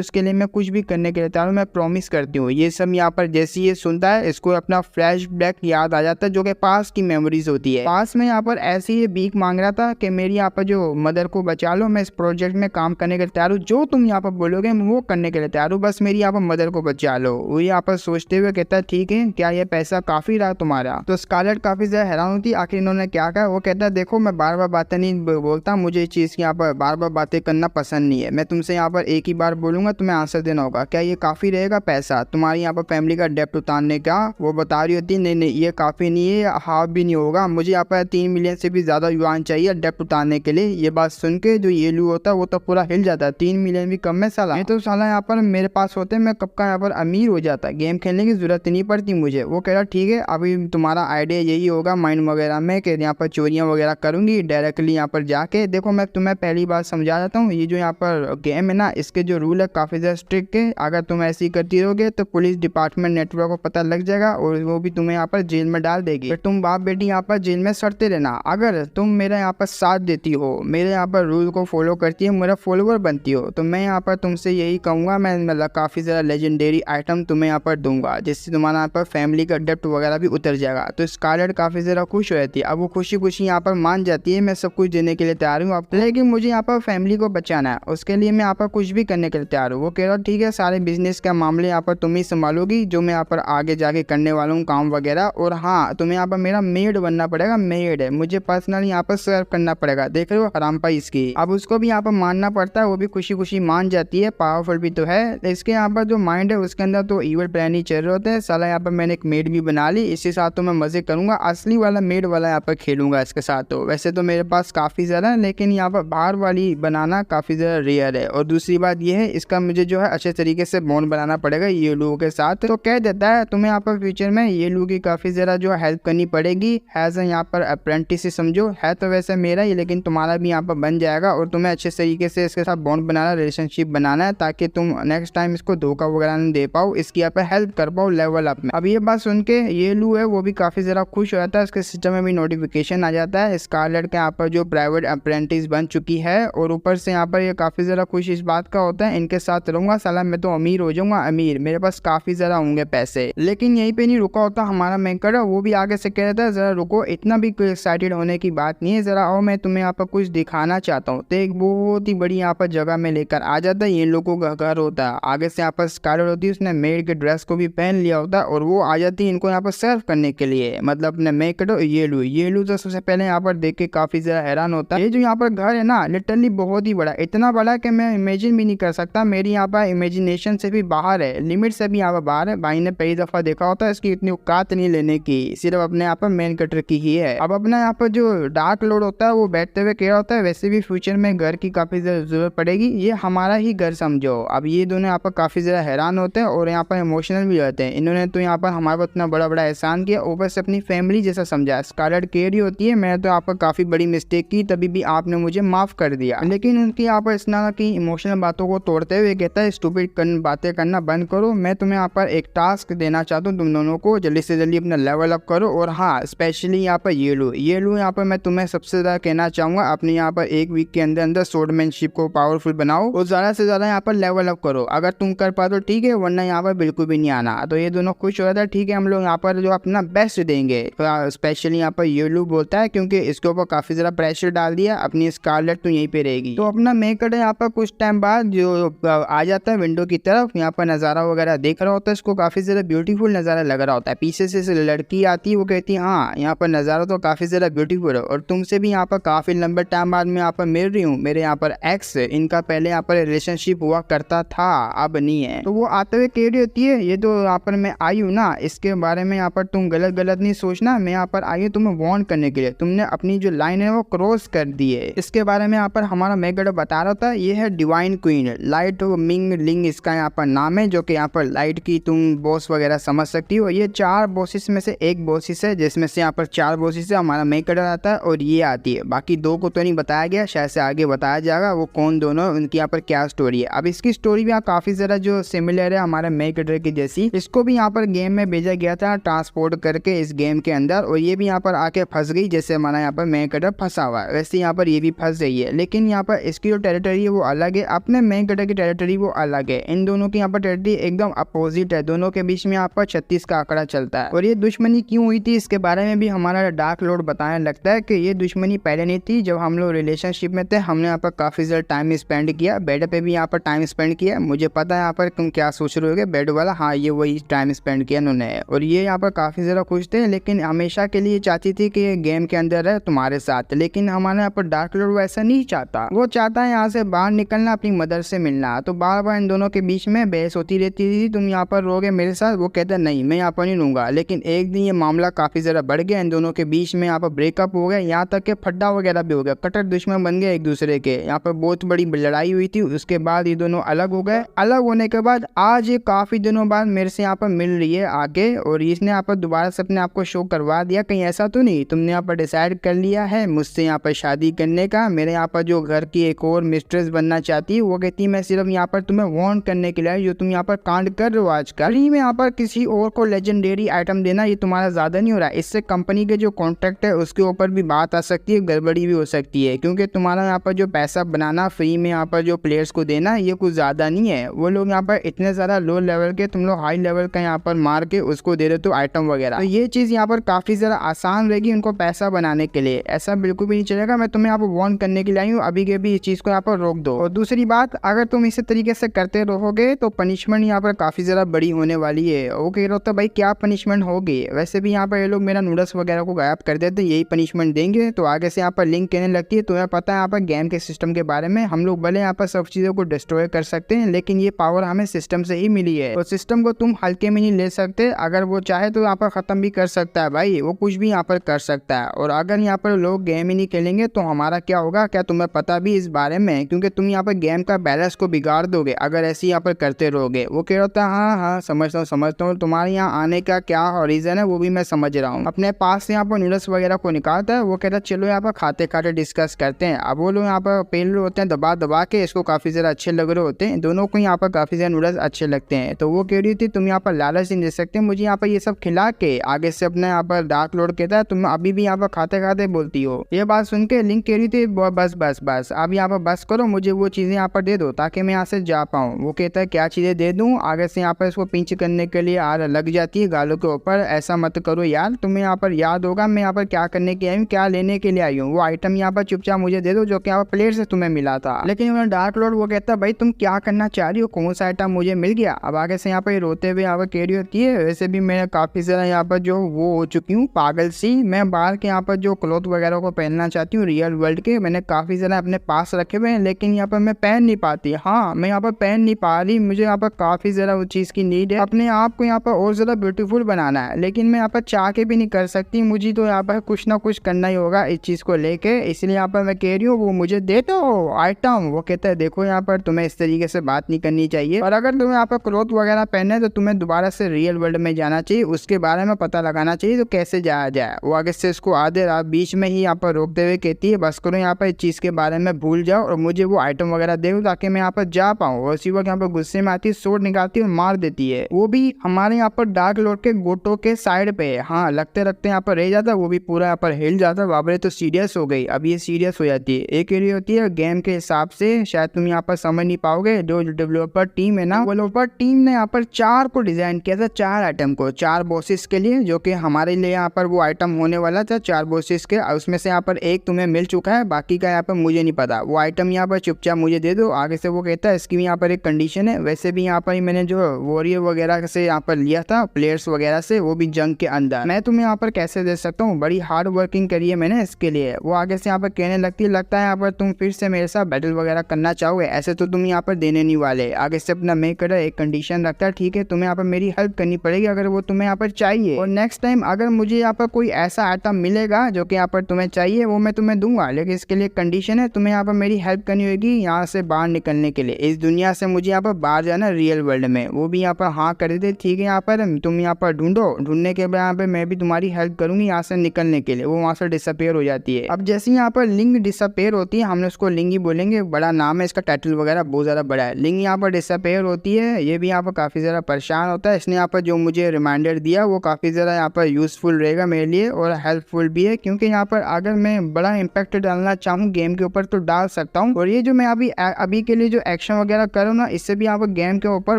उसके लिए मैं कुछ भी करने के लिए तैयार हूँ, मैं प्रॉमिस करती हूँ। ये सब यहाँ पर जैसे ये सुनता है इसको अपना फ्लैशबैक याद आ जाता है जो कि पास की मेमोरीज होती है। पास में यहाँ पर ऐसे ही भीख मांग रहा था कि मेरी यहाँ पर जो मदर को बचा लो, मैं इस प्रोजेक्ट में काम करने के लिए तैयार हूँ, जो तुम यहाँ पर बोलोगे मैं वो करने के लिए तैयार हूँ, बस मेरी यहाँ पर मदर को बचा लो। वो यहाँ पर सोचते हुए कहता है ठीक है, क्या ये पैसा काफी रहा तुम्हारा। तो स्कारलेट काफी ज्यादा हैरान होती है आखिर इन्होंने क्या कहा। वो कहता है देखो मैं बार बार बातें नहीं बोलता, मुझे इस चीज की यहाँ पर बार बार बातें करना पसंद नहीं है, मैं तुमसे यहाँ पर एक ही बार बोलूंगा, तुम्हें आंसर देना होगा, क्या ये काफी रहेगा पैसा तुम्हारी यहाँ पर फैमिली का डेब्ट उतारने का। वो बता रही होती है नहीं नहीं ये काफी नहीं है, हाफ भी नहीं होगा, मुझे यहाँ पर 3 मिलियन से भी ज्यादा युआन चाहिए डेब्ट उतारने के लिए। ये बात सुन के जो येलू होता है वो तो पूरा हिल जाता है, 3 मिलियन भी कम है साला, तो साला यहाँ पर मेरे पास होते मैं कब का यहाँ पर अमीर हो जाता, गेम खेलने की जरूरत नहीं पड़ती मुझे। वो कह रहा ठीक है अभी तुम्हारा आइडिया यही होगा माइंड वगैरह में कि यहाँ पर चोरियां वगैरह करूंगी डायरेक्टली यहाँ पर जाके। देखो मैं तुम्हें पहली बार समझा देता हूँ, ये जो यहाँ पर गेम है ना इसके जो रूल है काफी ज्यादा स्ट्रिक्ट है, अगर तुम ऐसे ही करती रहोगे तो पुलिस डिपार्टमेंट नेटवर्क को पता लग जाएगा और वो भी तुम्हें यहाँ पर जेल में डाल देगी, फिर तुम बाप बेटी यहाँ पर जेल में सड़ते रहना। अगर तुम मेरा यहाँ पर साथ देती हो, मेरे यहाँ पर रूल को फॉलो करती हो, मेरा फॉलोवर बनती हो, तो मैं यहाँ पर तुमसे यही कहूंगा, मैं मतलब काफी ज्यादा लेजेंडरी आइटम तुम्हें यहाँ पर दूंगा जिससे तुम्हारा यहाँ पर फैमिली का डेब्ट वगैरह भी उतर जाएगा। तो स्कारलेट काफी ज्यादा खुश हो जाती है, अब वो खुशी खुशी यहाँ पर मान जाती है मैं सब कुछ देने के लिए तैयार हूँ, लेकिन मुझे यहाँ पर फैमिली को बचाना है, उसके लिए मैं यहाँ पर कुछ भी करने के लिए तैयार हूँ। वो कह रहा ठीक है सारे बिजनेस का मामले यहाँ पर तुम ही संभालोगी, जो मैं यहाँ पर आगे जाके करने वाला हूँ काम वगैरह, और हाँ तुम्हें यहाँ पर मेरा मेड बनना पड़ेगा, मेड है मुझे पर्सनली यहाँ पर सर्व करना पड़ेगा। देख रहे हो हरामपा इसकी, अब उसको भी यहाँ पर मानना पड़ता है, वो भी खुशी खुशी मान जाती है, पावरफुल भी तो है। इसके यहाँ पर जो माइंड है उसके अंदर तो इवल प्लान ही चल रहे होते हैं, साला यहाँ पर मैंने एक मेड भी बना ली, इसी साथ तो मैं मजे करूंगा, असली वाला मेड वाला यहाँ पर खेलूंगा इसके साथ। तो वैसे तो मेरे पास काफी ज्यादा है लेकिन यहाँ पर बाहर वाली बनाना काफी ज्यादा रेयर है, और दूसरी बात यह है इसका मुझे जो है अच्छे तरीके से बॉन्ड बनाना पड़ेगा ये लोगों के साथ। तो कह देता है तुम्हें यहाँ पर फ्यूचर में ये लोगों की काफी ज्यादा जो हेल्प करनी पड़ेगी, एज यहाँ पर अप्रेंटिस ही समझो, है तो वैसे मेरा ही लेकिन तुम्हारा भी यहाँ पर बन जाएगा, और तुम्हें अच्छे तरीके से इसके साथ बॉन्ड बनाना, रिलेशनशिप बनाना है ताकि तुम नेक्स्ट टाइम इसको धोखा वगैरह नहीं दे पाओ, इसकी यहाँ पर हेल्प कर पाओ लेवल अप में। अब ये बात सुन के ये लू है वो भी काफी ज्यादा खुश हो जाता है, इसके सिस्टम में भी नोटिफिकेशन आ जाता है स्कारलेट के यहाँ पर जो प्राइवेट अप्रेंटिस बन चुकी है, और ऊपर से यहाँ पर ये काफी ज्यादा खुश इस बात का होता है इनके साथ रहूंगा साला मैं तो अमीर हो जाऊंगा, अमीर मेरे पास काफी ज्यादा होंगे पैसे। लेकिन यहीं पे नहीं रुका होता हमारा मेकर, वो भी आगे से कह रहा था जरा रुको, इतना भी एक्साइटेड होने की बात नहीं है, जरा आओ मैं तुम्हें यहाँ पर कुछ दिखाना चाहता हूँ। तो एक बहुत ही बड़ी यहाँ पर जगह में लेकर आ जाता है, ये लोगों का घर होता है, आगे से यहाँ पर स्कारलेट होती है, उसने मेड के ड्रेस को भी पहन लिया होता है, और वो आ जाती है इनको यहाँ पर सर्व करने के लिए, मतलब अपने मेकर ये लू तो सबसे पहले यहाँ पर देख के काफी ज्यादा हैरान होता है। ये जो यहाँ पर घर है ना लिटरली बहुत ही बड़ा, इतना बड़ा कि मैं इमेजिन भी नहीं कर सकता, मेरी यहाँ पर इमेजिनेशन से भी बाहर है, लिमिट से भी यहाँ पर बाहर है। भाई ने पहली दफा देखा होता है, इसकी इतनी औकात नहीं लेने की, सिर्फ अपने यहाँ पर मेन कटर की ही है। अब अपना यहाँ पर जो डार्क लॉर्ड होता है वो बैठते हुए कह रहा होता है वैसे भी फ्यूचर में घर की काफी ज्यादा जरूरत पड़ेगी, ये हमारा ही घर समझो, हो। अब ये दोनों यहाँ पर काफ़ी ज़्यादा हैरान होते हैं और यहाँ पर इमोशनल भी रहते हैं। इन्होंने तो यहाँ पर हमारे को इतना बड़ा बड़ा एहसान किया, ऊपर से अपनी फैमिली जैसा समझा। स्कारलेट कह रही होती है मैंने तो यहाँ पर काफ़ी बड़ी मिस्टेक की, तभी भी आपने मुझे माफ़ कर दिया। लेकिन उनकी यहाँ पर इस तरह की इमोशनल बातों को तोड़ते हुए कहता है स्टूपिड बातें करना बंद करो। मैं तुम्हें यहाँ पर एक टास्क देना चाहता हूँ, तुम दोनों को जल्दी से जल्दी अपना लेवल अप करो। और हाँ, स्पेशली यहाँ पर ये लो यहाँ पर मैं तुम्हें सबसे ज़्यादा कहना चाहूँगा, अपने यहाँ पर एक वीक के अंदर अंदर स्वॉर्डमैनशिप को पावरफुल बनाओ और ज़्यादा से ज़्यादा यहाँ पर लेवल अप करो। अगर तुम कर पाओ तो ठीक है, वरना यहाँ पर बिल्कुल भी नहीं आना। तो ये दोनों खुश हो रहा था, ठीक है हम लोग यहाँ पर जो अपना बेस्ट देंगे। स्पेशली यहाँ पर ये बोलता है क्योंकि इसके ऊपर काफ़ी ज़्यादा प्रेशर डाल दिया, अपनी स्कारलेट तो यहीं पे रहेगी। तो अपना मेकर यहाँ पर कुछ टाइम बाद जो आ जाता है विंडो की तरफ, यहाँ पर नज़ारा वगैरह देख रहा होता है, इसको काफ़ी ज़्यादा ब्यूटीफुल नज़ारा लग रहा होता है। पीछे से लड़की आती है, वो कहती है हाँ यहाँ पर नज़ारा तो काफ़ी ज़्यादा ब्यूटीफुल है और तुमसे भी यहाँ पर काफ़ी लंबे टाइम बाद मैं यहाँ पर मिल रही हूँ। मेरे यहाँ पर एक्स, इनका पहले यहाँ पर रिलेशनशिप हुआ करता था, अब नहीं है। तो वो आते हुए कह रही होती है ये तो यहाँ पर मैं आई हूँ ना, इसके बारे में यहाँ पर तुम गलत नहीं सोचना। मैं यहाँ पर आई हूँ तुम्हें वार्न करने के लिए, तुमने अपनी जो लाइन है वो क्रॉस कर दी है। इसके बारे में यहाँ पर हमारा मेगड बता रहा था, ये है डिवाइन क्वीन लाइट मिंग लिंग, इसका यहाँ पर नाम है, जो कि यहाँ पर लाइट की तुम बॉस वगैरह समझ सकती हो। ये 4 बॉसेस में से एक बॉसेस है, जिसमें से यहाँ पर 4 बॉसेस है। हमारा मेगड आता है और ये आती है, बाकी 2 को तो नहीं बताया गया, शायद से आगे बताया जाएगा वो कौन दोनों, उनकी यहाँ पर क्या स्टोरी है। अब इसकी स्टोरी भी काफी ज्यादा जो सिमिलर है हमारे मेगड की जैसी। इसको भी यहाँ पर गेम में भेजा गया था ट्रांसपोर्ट करके इस गेम के अंदर, और ये भी यहाँ पर आके फंस गई जैसे हमारा यहाँ पर मेगड फंसा हुआ है, वैसे यहाँ पर ये भी फंस गई है। लेकिन यहाँ पर इसकी जो टेरिटरी है वो अलग है, अपने मेगड की टेरिटरी वो अलग है। इन दोनों की यहाँ पर टेरिटरी एकदम अपोजिट है, दोनों के बीच में यहाँ पर 36 का आंकड़ा चलता है। और ये दुश्मनी क्यों हुई थी इसके बारे में भी हमारा डार्क लॉर्ड बताने लगता है कि ये दुश्मनी पहले नहीं थी, जब हम लोग रिलेशनशिप में थे हमने यहाँ पर काफी ज्यादा टाइम स्पेंड किया, बेड पे भी यहाँ पर टाइम स्पेंड किया। मुझे पता है यहाँ पर तुम क्या सोच रहे होगे बेड वाला, हाँ ये वही टाइम स्पेंड किया उन्होंने। और ये यहाँ पर काफी ज्यादा खुश थे, लेकिन हमेशा के लिए चाहती थी कि ये गेम के अंदर है तुम्हारे साथ। लेकिन हमारे यहाँ पर डार्क लॉर्ड वैसा नहीं चाहता, वो चाहता है यहाँ से बाहर निकलना, अपनी मदर से मिलना। तो बार बार इन दोनों के बीच में बहस होती रहती थी, तुम यहाँ पर रहोगे मेरे साथ, वो कहता नहीं मैं यहाँ पर नहीं रहूंगा। लेकिन एक दिन ये मामला काफी ज्यादा बढ़ गया, इन दोनों के बीच में यहाँ पर ब्रेकअप हो गया, यहाँ तक के फड्डा वगैरह भी हो गया, कट्टर दुश्मन बन गए एक दूसरे के। यहाँ पर बहुत बड़ी लड़ाई हुई थी, उसके बाद ये दोनों अलग हो गए। अलग होने के बाद आज ये काफी दिनों बाद मेरे से यहाँ पर मिल रही है आगे, और इसने यहाँ पर दोबारा से अपने आप को शो करवा दिया, कहीं ऐसा तो नहीं तुमने यहाँ पर डिसाइड कर लिया है मुझसे यहाँ पर शादी करने का, मेरे यहाँ पर जो घर की एक और मिस्ट्रेस बनना चाहती है। वो कहती है मैं सिर्फ यहाँ पर तुम्हें वार्न करने के लिए, जो तुम यहाँ पर कांड कर रहे हो आजकल, में यहाँ पर किसी और को लेजेंडरी आइटम देना ये तुम्हारा ज्यादा नहीं हो रहा है। इससे कंपनी के जो कॉन्ट्रैक्ट है उसके ऊपर भी बात आ सकती है, गड़बड़ी भी हो सकती है, क्योंकि तुम्हारा यहाँ पर जो पैसा बनाना फ्री में यहाँ पर जो प्लेयर्स को देना ये कुछ ज्यादा नहीं है। वो लोग यहाँ पर इतने ज्यादा लो लेवल के, तुम लोग हाई लेवल का यहाँ पर मार के उसको दे रहे हो आइटम वगैरह। तो ये चीज यहाँ पर काफी ज्यादा आसान रहेगी उनको पैसा बनाने के लिए, ऐसा बिल्कुल भी नहीं चलेगा। मैं तुम्हें यहाँ पर वार्न करने के लिए आई हूँ, अभी के भी इस चीज को यहाँ पर रोक दो। और दूसरी बात, अगर तुम इसी तरीके से करते रहोगे तो पनिशमेंट यहाँ पर काफी ज्यादा बड़ी होने वाली है। वो कह रहा होता भाई क्या पनिशमेंट होगी, वैसे भी यहाँ पर ये लोग मेरा नूडल्स वगैरह को गायब कर देते, यही पनिशमेंट देंगे। तो आगे से यहाँ पर लिंक कहने लगती है तुम्हें पता है यहाँ पर गेम के सिस्टम के बारे में, हम लोग भले यहाँ पर सब चीजों को डिस्ट्रॉय कर सकते हैं, लेकिन ये पावर हमें सिस्टम से ही मिली है, और सिस्टम को तुम हल्के में नहीं ले सकते। अगर वो चाहे तो यहाँ पर खत्म भी कर सकता है भाई, वो कुछ भी यहाँ पर कर सकता है। और अगर यहाँ पर लोग गेम ही नहीं खेलेंगे तो हमारा क्या होगा, क्या तुम्हें पता भी इस बारे में, क्योंकि तुम यहाँ पर गेम का बैलेंस को बिगाड़ दोगे अगर ऐसे यहाँ पर करते रहोगे। वो कह रहा था हाँ समझता हूँ तुम्हारे यहाँ आने का क्या रीजन है, वो भी मैं समझ रहा हूँ। अपने पास से यहाँ पर नूडल्स वगैरह को निकालता है, वो कहता है चलो यहाँ पर खाते खाते डिस्कस करते हैं। अब वो लोग यहाँ पर पेल रहे होते हैं दबा दबा के, इसको काफी ज्यादा अच्छे लग रहे होते हैं, दोनों को यहाँ पर काफी ज्यादा नूडल्स अच्छे लगते हैं। तो वो कह रही थी तुम यहाँ पर लालच नहीं दे सकते मुझे यहाँ पर ये सब खिला के। आगे से अपने यहाँ पर डार्क लॉर्ड कहता है तुम अभी भी यहाँ पर खाते खाते बोलती हो। ये बात सुन के लिंक कह रही थी बस अब यहाँ पर बस करो, मुझे वो चीजें यहाँ पर दे दो ताकि मैं यहाँ से जा पाऊँ। वो कहता है क्या चीजें दे दूँ, आगे से यहाँ पर इसको पिंच करने के लिए आ लग जाती है गालों के ऊपर। ऐसा मत करो यार, तुम्हें यहाँ पर याद होगा मैं यहाँ पर क्या करने के आई हूँ, क्या लेने के लिए आई हूँ। वो आइटम यहाँ पर चुपचाप मुझे दे दो जो कि यहाँ पर प्लेयर से तुम्हें मिला था। लेकिन डार्क लॉर्ड वो कहता है भाई तुम क्या करना चाह रही हो, कौन सा आइटम मुझे मिल गया। अब आगे से यहाँ पर रोते हुए यहाँ पर कह रही होती है वैसे भी मैं काफी ज्यादा यहाँ पर जो वो हो चुकी हूँ पागल सी, मैं बाहर के यहाँ पर जो क्लॉथ वगैरह को पहनना चाहती हूँ रियल वर्ल्ड के, मैंने काफी ज्यादा अपने पास रखे हुए हैं, लेकिन यहाँ पर मैं पहन नहीं पाती। हाँ मैं यहाँ पर पहन नहीं पा रही, मुझे यहाँ पर काफी ज्यादा उस चीज की नीड है, अपने आप को यहाँ पर और ज्यादा ब्यूटीफुल बनाना है, लेकिन मैं यहाँ पर चाह के भी नहीं कर सकती, मुझे तो यहाँ पर कुछ ना कुछ करना ही होगा इस चीज को लेके। इसलिए यहाँ पर मैं कह रही हूँ वो मुझे दे दो आइटम। वो कहता है देखो यहाँ पर तुम्हें इससे तरीके से बात नहीं करनी चाहिए। और अगर तुम्हें यहाँ पर क्लॉथ वगैरह पहनना है तो तुम्हें दोबारा से रियल वर्ल्ड में जाना चाहिए, उसके बारे में पता लगाना चाहिए तो कैसे जाया जाए। वो आगे से इसको आधे रात बीच में ही यहाँ पर रोकते हुए कहती है बस करो यहाँ पर इस चीज के बारे में भूल जाओ और मुझे वो आइटम वगैरह दे दो ताकि मैं यहाँ पर जा पाऊँ। और उसी वक्त यहाँ पर गुस्से में आती है, स्वॉर्ड निकालती है और मार देती है, वो भी हमारे यहाँ पर डार्क लॉर्ड के गोटो के साइड पे। हाँ, लगते लगते यहाँ पर रह जाता, वो भी पूरा यहाँ पर हिल जाता। बाबरे तो सीरियस हो गई, अब ये सीरियस हो जाती है। एक एरिया होती है गेम के हिसाब से, शायद तुम यहाँ पर समझ नहीं पाओगे। जो डेवलपर टीम है ना, डेवलपर टीम ने यहाँ पर 4 को डिजाइन किया था, 4 आइटम को, 4 बॉसेस के लिए, जो कि हमारे लिए यहाँ पर वो आइटम होने वाला था 4 बॉसेस के। उसमें से यहाँ पर एक तुम्हें मिल चुका है, बाकी का यहाँ पर मुझे नहीं पता। वो आइटम यहाँ पर चुपचाप मुझे दे दो। आगे से वो कहता है इसकी भी यहाँ पर एक कंडीशन है, वैसे भी यहाँ पर मैंने जो वॉरियर वगैरह से यहाँ पर लिया था, प्लेयर्स वगैरह से, वो भी जंग के अंदर, मैं तुम्हें यहाँ पर कैसे दे सकता हूँ, बड़ी हार्ड वर्किंग करी है मैंने इसके लिए। वो आगे से यहाँ पर कहने लगती है लगता है यहाँ पर तुम फिर से मेरे साथ बैटल वगैरह करना चाहोगे, ऐसे तो तुम यहाँ पर देने नहीं वाले। आगे से अपना मेकर एक कंडीशन रखता है, ठीक है तुम्हें यहाँ पर मेरी हेल्प करनी पड़ेगी अगर वो तुम्हें यहाँ पर चाहिए, और नेक्स्ट टाइम अगर मुझे यहाँ पर कोई ऐसा आइटम मिलेगा जो कि यहाँ पर तुम्हें चाहिए वो मैं तुम्हें दूंगा, लेकिन इसके लिए कंडीशन है तुम्हें यहाँ पर मेरी हेल्प करनी होगी यहाँ से बाहर निकलने के लिए। इस दुनिया से मुझे यहाँ पर बाहर जाना रियल वर्ल्ड में। वो भी यहाँ पर हाँ कर देते, ठीक है यहाँ पर तुम यहाँ पर ढूंढो, ढूंढने के बाद यहाँ पे मैं भी तुम्हारी हेल्प करूंगी यहाँ से निकलने के लिए। वो वहाँ से डिसअपेयर हो जाती है। अब जैसे यहाँ पर लिंग डिसअपेयर होती है, हमने उसको लिंग ही बोलेंगे, बड़ा नाम है इसका, टाइटल वगैरह बहुत ज्यादा बड़ा है। लिंग यहाँ पर डिसअपेयर होती है, ये भी यहाँ पर काफी ज्यादा परेशान होता है। इसने यहाँ पर जो मुझे रिमाइंडर दिया वो काफी ज्यादा यहाँ पर यूजफुल रहेगा मेरे लिए और हेल्पफुल भी है, क्योंकि यहाँ पर अगर मैं बड़ा इम्पैक्ट डालना चाहूँ गेम के ऊपर तो डाल सकता हूँ। और ये जो मैं अभी के लिए जो एक्शन वगैरह करूँ ना, इससे भी यहाँ पर गेम के ऊपर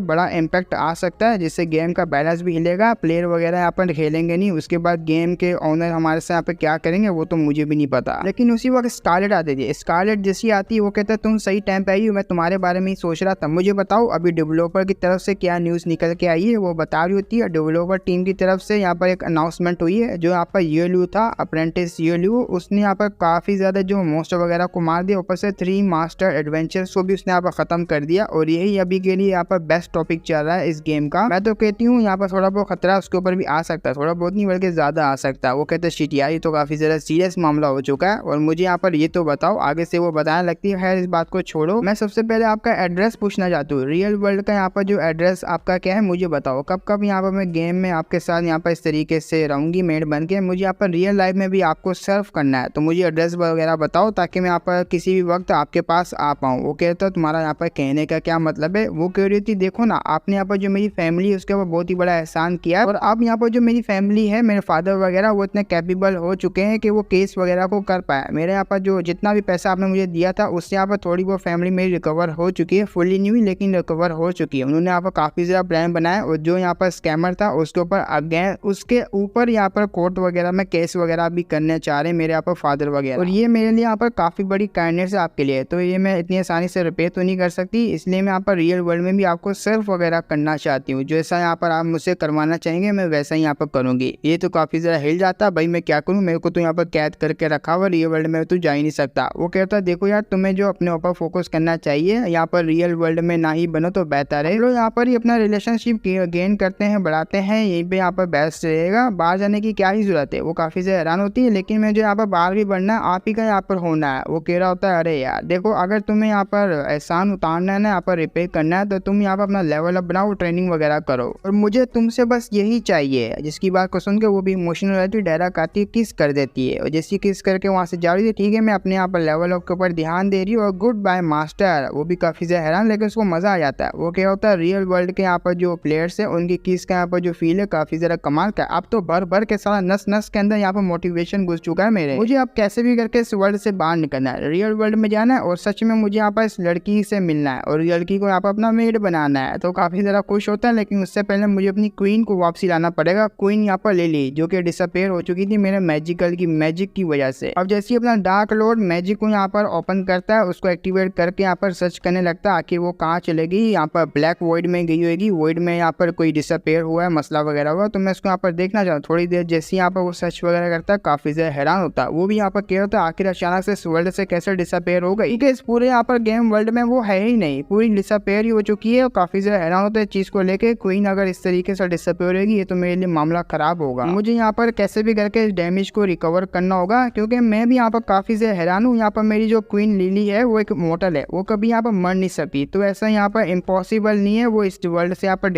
बड़ा इम्पैक्ट आ सकता है, जिससे गेम का बैलेंस भी हिलेगा, प्लेयर वगैरह यहाँ पर खेलेंगे नहीं, उसके बाद गेम के ओनर हमारे से यहाँ पे क्या करेंगे वो तो मुझे भी नहीं पता। लेकिन उसी वक्त स्कारलेट आती थी। स्कारलेट जैसी आती है वो कहता है तुम सही टाइम पे आई हो, मैं तुम्हारे बारे में ही सोच रहा था, मुझे बताओ अभी डेवलपर की तरफ से क्या न्यूज निकल के आई है। वो बता रही होती है डेवलपर टीम की तरफ से यहाँ पर एक अनाउंसमेंट हुई है, जो यहाँ पर यूएलयू था, अप्रेंटिस यूएलयू, उसने यहाँ पर काफी ज्यादा जो मोस्टर वगैरह को मार दिया, ऊपर से 3 मास्टर एडवेंचर्स को भी उसने यहाँ पर खत्म कर दिया। और यही अभी के लिए यहाँ पर बेस्ट टॉपिक चल रहा है इस गेम का। मैं तो कहती हूँ यहाँ पर थोड़ा बहुत खतरा उसके ऊपर भी आ सकता है, थोड़ा बहुत नहीं बल्कि ज्यादा आ सकता है। वो कहते हैं शिट यार ये तो काफी ज्यादा सीरियस मामला हो चुका है और मुझे यहाँ पर ये तो बताओ। आगे से वो बताने लगती है खैर इस बात को छोड़ो, मैं सबसे पहले आपका एड्रेस पूछना चाहती हूँ, रियल वर्ल्ड का यहाँ पर जो एड्रेस आपका क्या है मुझे बताओ, कब कब यहाँ पर मैं गेम में आपके साथ यहाँ पर इस तरीके से रहूंगी मेड बन के, मुझे यहाँ पर रियल लाइफ में भी आपको सर्व करना है, तो मुझे एड्रेस वगैरह बताओ ताकि मैं यहाँ पर किसी भी वक्त आपके पास आ पाऊँ। वो कहता तुम्हारा यहाँ पर कहने का क्या मतलब है। वो कह रही थी देखो ना आपने यहाँ पर जो मेरी फैमिली है उसके ऊपर बहुत ही बड़ा एहसान किया है, और अब यहाँ पर जो मेरी फैमिली है, मेरे फादर वगैरह, वो इतने कैपेबल हो चुके हैं कि वो केस वगैरह को कर पाए। मेरे यहाँ पर जो जितना भी पैसा आपने मुझे दिया था उससे यहाँ पर थोड़ी वो फैमिली मेरी रिकवर हो चुकी है, फुली नहीं हुई लेकिन रिकवर हो चुकी है। उन्होंने यहाँ पर काफी ज्यादा प्लान बनाया और जो यहाँ पर स्कैमर था उसके ऊपर अगेन उसके ऊपर यहाँ पर कोर्ट वगैरह में केस वगैरह भी करने चाह रहे हैं मेरे यहाँ पर फादर वगैरह, और ये मेरे लिए यहाँ पर काफी बड़ी काइंडनेस है आपके लिए, तो ये मैं इतनी आसानी से रिपेयर तो नहीं कर सकती, इसलिए मैं यहाँ पर रियल वर्ल्ड में भी आपको सर्व वगैरह करना चाहती हूँ। जैसा यहाँ पर आप मुझसे करवाना चाहेंगे मैं वैसा ही यहाँ पर करूंगी। ये तो काफी ज्यादा हिल जाता, भाई मैं क्या करूँ, मेरे को तो यहाँ पर कैद करके रखा हुआ, रियल वर्ल्ड में तो जा ही नहीं सकता। वो कहता देखो यार तुम्हें जो अपने ऊपर फोकस करना चाहिए, यहाँ पर रियल वर्ल्ड में ना ही बनो तो बेहतर है। लोग यहाँ पर ही अपना रिलेशनशिप गेन करते हैं, बढ़ाते हैं, यहीं पे यहाँ पर बेस्ट रहेगा, बाहर जाने की क्या ही जरूरत है। वो काफी से हैरान होती है लेकिन मैं जो यहाँ पर बाहर भी बढ़ना है आप ही का यहाँ पर होना है। वो कह रहा होता है अरे यार देखो अगर तुम्हें यहाँ पर एहसान उतारना है ना, यहाँ पर रिपेयर करना है, तो तुम यहाँ पर अपना लेवल अप बनाओ, ट्रेनिंग वगैरह करो, और मुझे तुमसे बस यही चाहिए। जिसकी बात को सुन के वो भी इमोशनल रहती है, डायरेक्ट आती है, किस कर देती है, और जैसी किस करके वहाँ से जा रही थी, ठीक है मैं अपने यहाँ पर लेवल अप के ऊपर ध्यान दे रही हूँ और गुड बाय मास्टर। वो भी काफी ज्यादा हैरान लेकिन उसको मजा आ जाता है। वो क्या होता है रियल वर्ल्ड के यहाँ पर जो प्लेयर्स है उनकी किस का यहाँ पर जो फील है काफी ज्यादा कमाल का। अब तो भर भर के सारा नस नस के अंदर यहाँ पर मोटिवेशन घुस चुका है मेरे, मुझे अब कैसे भी करके इस वर्ल्ड से बाहर निकलना है, रियल वर्ल्ड में जाना है और सच में मुझे यहाँ पर इस लड़की से मिलना है और लड़की को यहाँ पर अपना मेड बनाना है। तो काफी ज्यादा खुश होता है लेकिन उससे पहले मुझे अपनी क्वीन को वापसी लाना पड़ेगा। क्वीन यहाँ पर ले ली जो कि डिसअपेयर हो चुकी थी मेरे मैजिक की वजह से। अब जैसे अपना डार्क लॉर्ड मैजिक को यहाँ पर ओपन करता है, उसको एक्टिवेट करके यहाँ पर सर्च करने लगता है आखिर वो कहाँ चलेगी। यहाँ पर ब्लैक वॉइड में गई होगी, वॉइड में यहाँ पर कोई डिसअपेयर हुआ है, मसला वगैरह हुआ, तो मैं उसको यहाँ पर देखना चाहूँ। थोड़ी देर जैसे यहाँ पर वो सर्च वगैरह करता है काफी ज्यादा हैरान होता है। वो भी यहाँ पर कह रहा था आखिर अचानक से इस वर्ल्ड से कैसे डिसअपेयर हो गई, इस पूरे यहाँ पर गेम वर्ल्ड में वो है ही नहीं, पूरी डिसअपेयर ही हो चुकी है। और काफी ज्यादा हैरान होता है चीज को लेके, क्वीन अगर इस तरीके से डिसअपेयर होगी ये तो मेरे लिए मामला खराब होगा। मुझे यहाँ पर कैसे भी करके इस डैमेज को रिकवर करना होगा, क्योंकि मैं भी यहाँ पर काफी ज्यादा हैरान हूँ। यहाँ पर मेरी जो क्वीन लिली है वो एक मॉर्टल है, वो कभी यहाँ पर मर नहीं सकती। तो ऐसा यहाँ पर इम्पॉसिबल नहीं है वो इस वर्ल्ड से यहाँ पर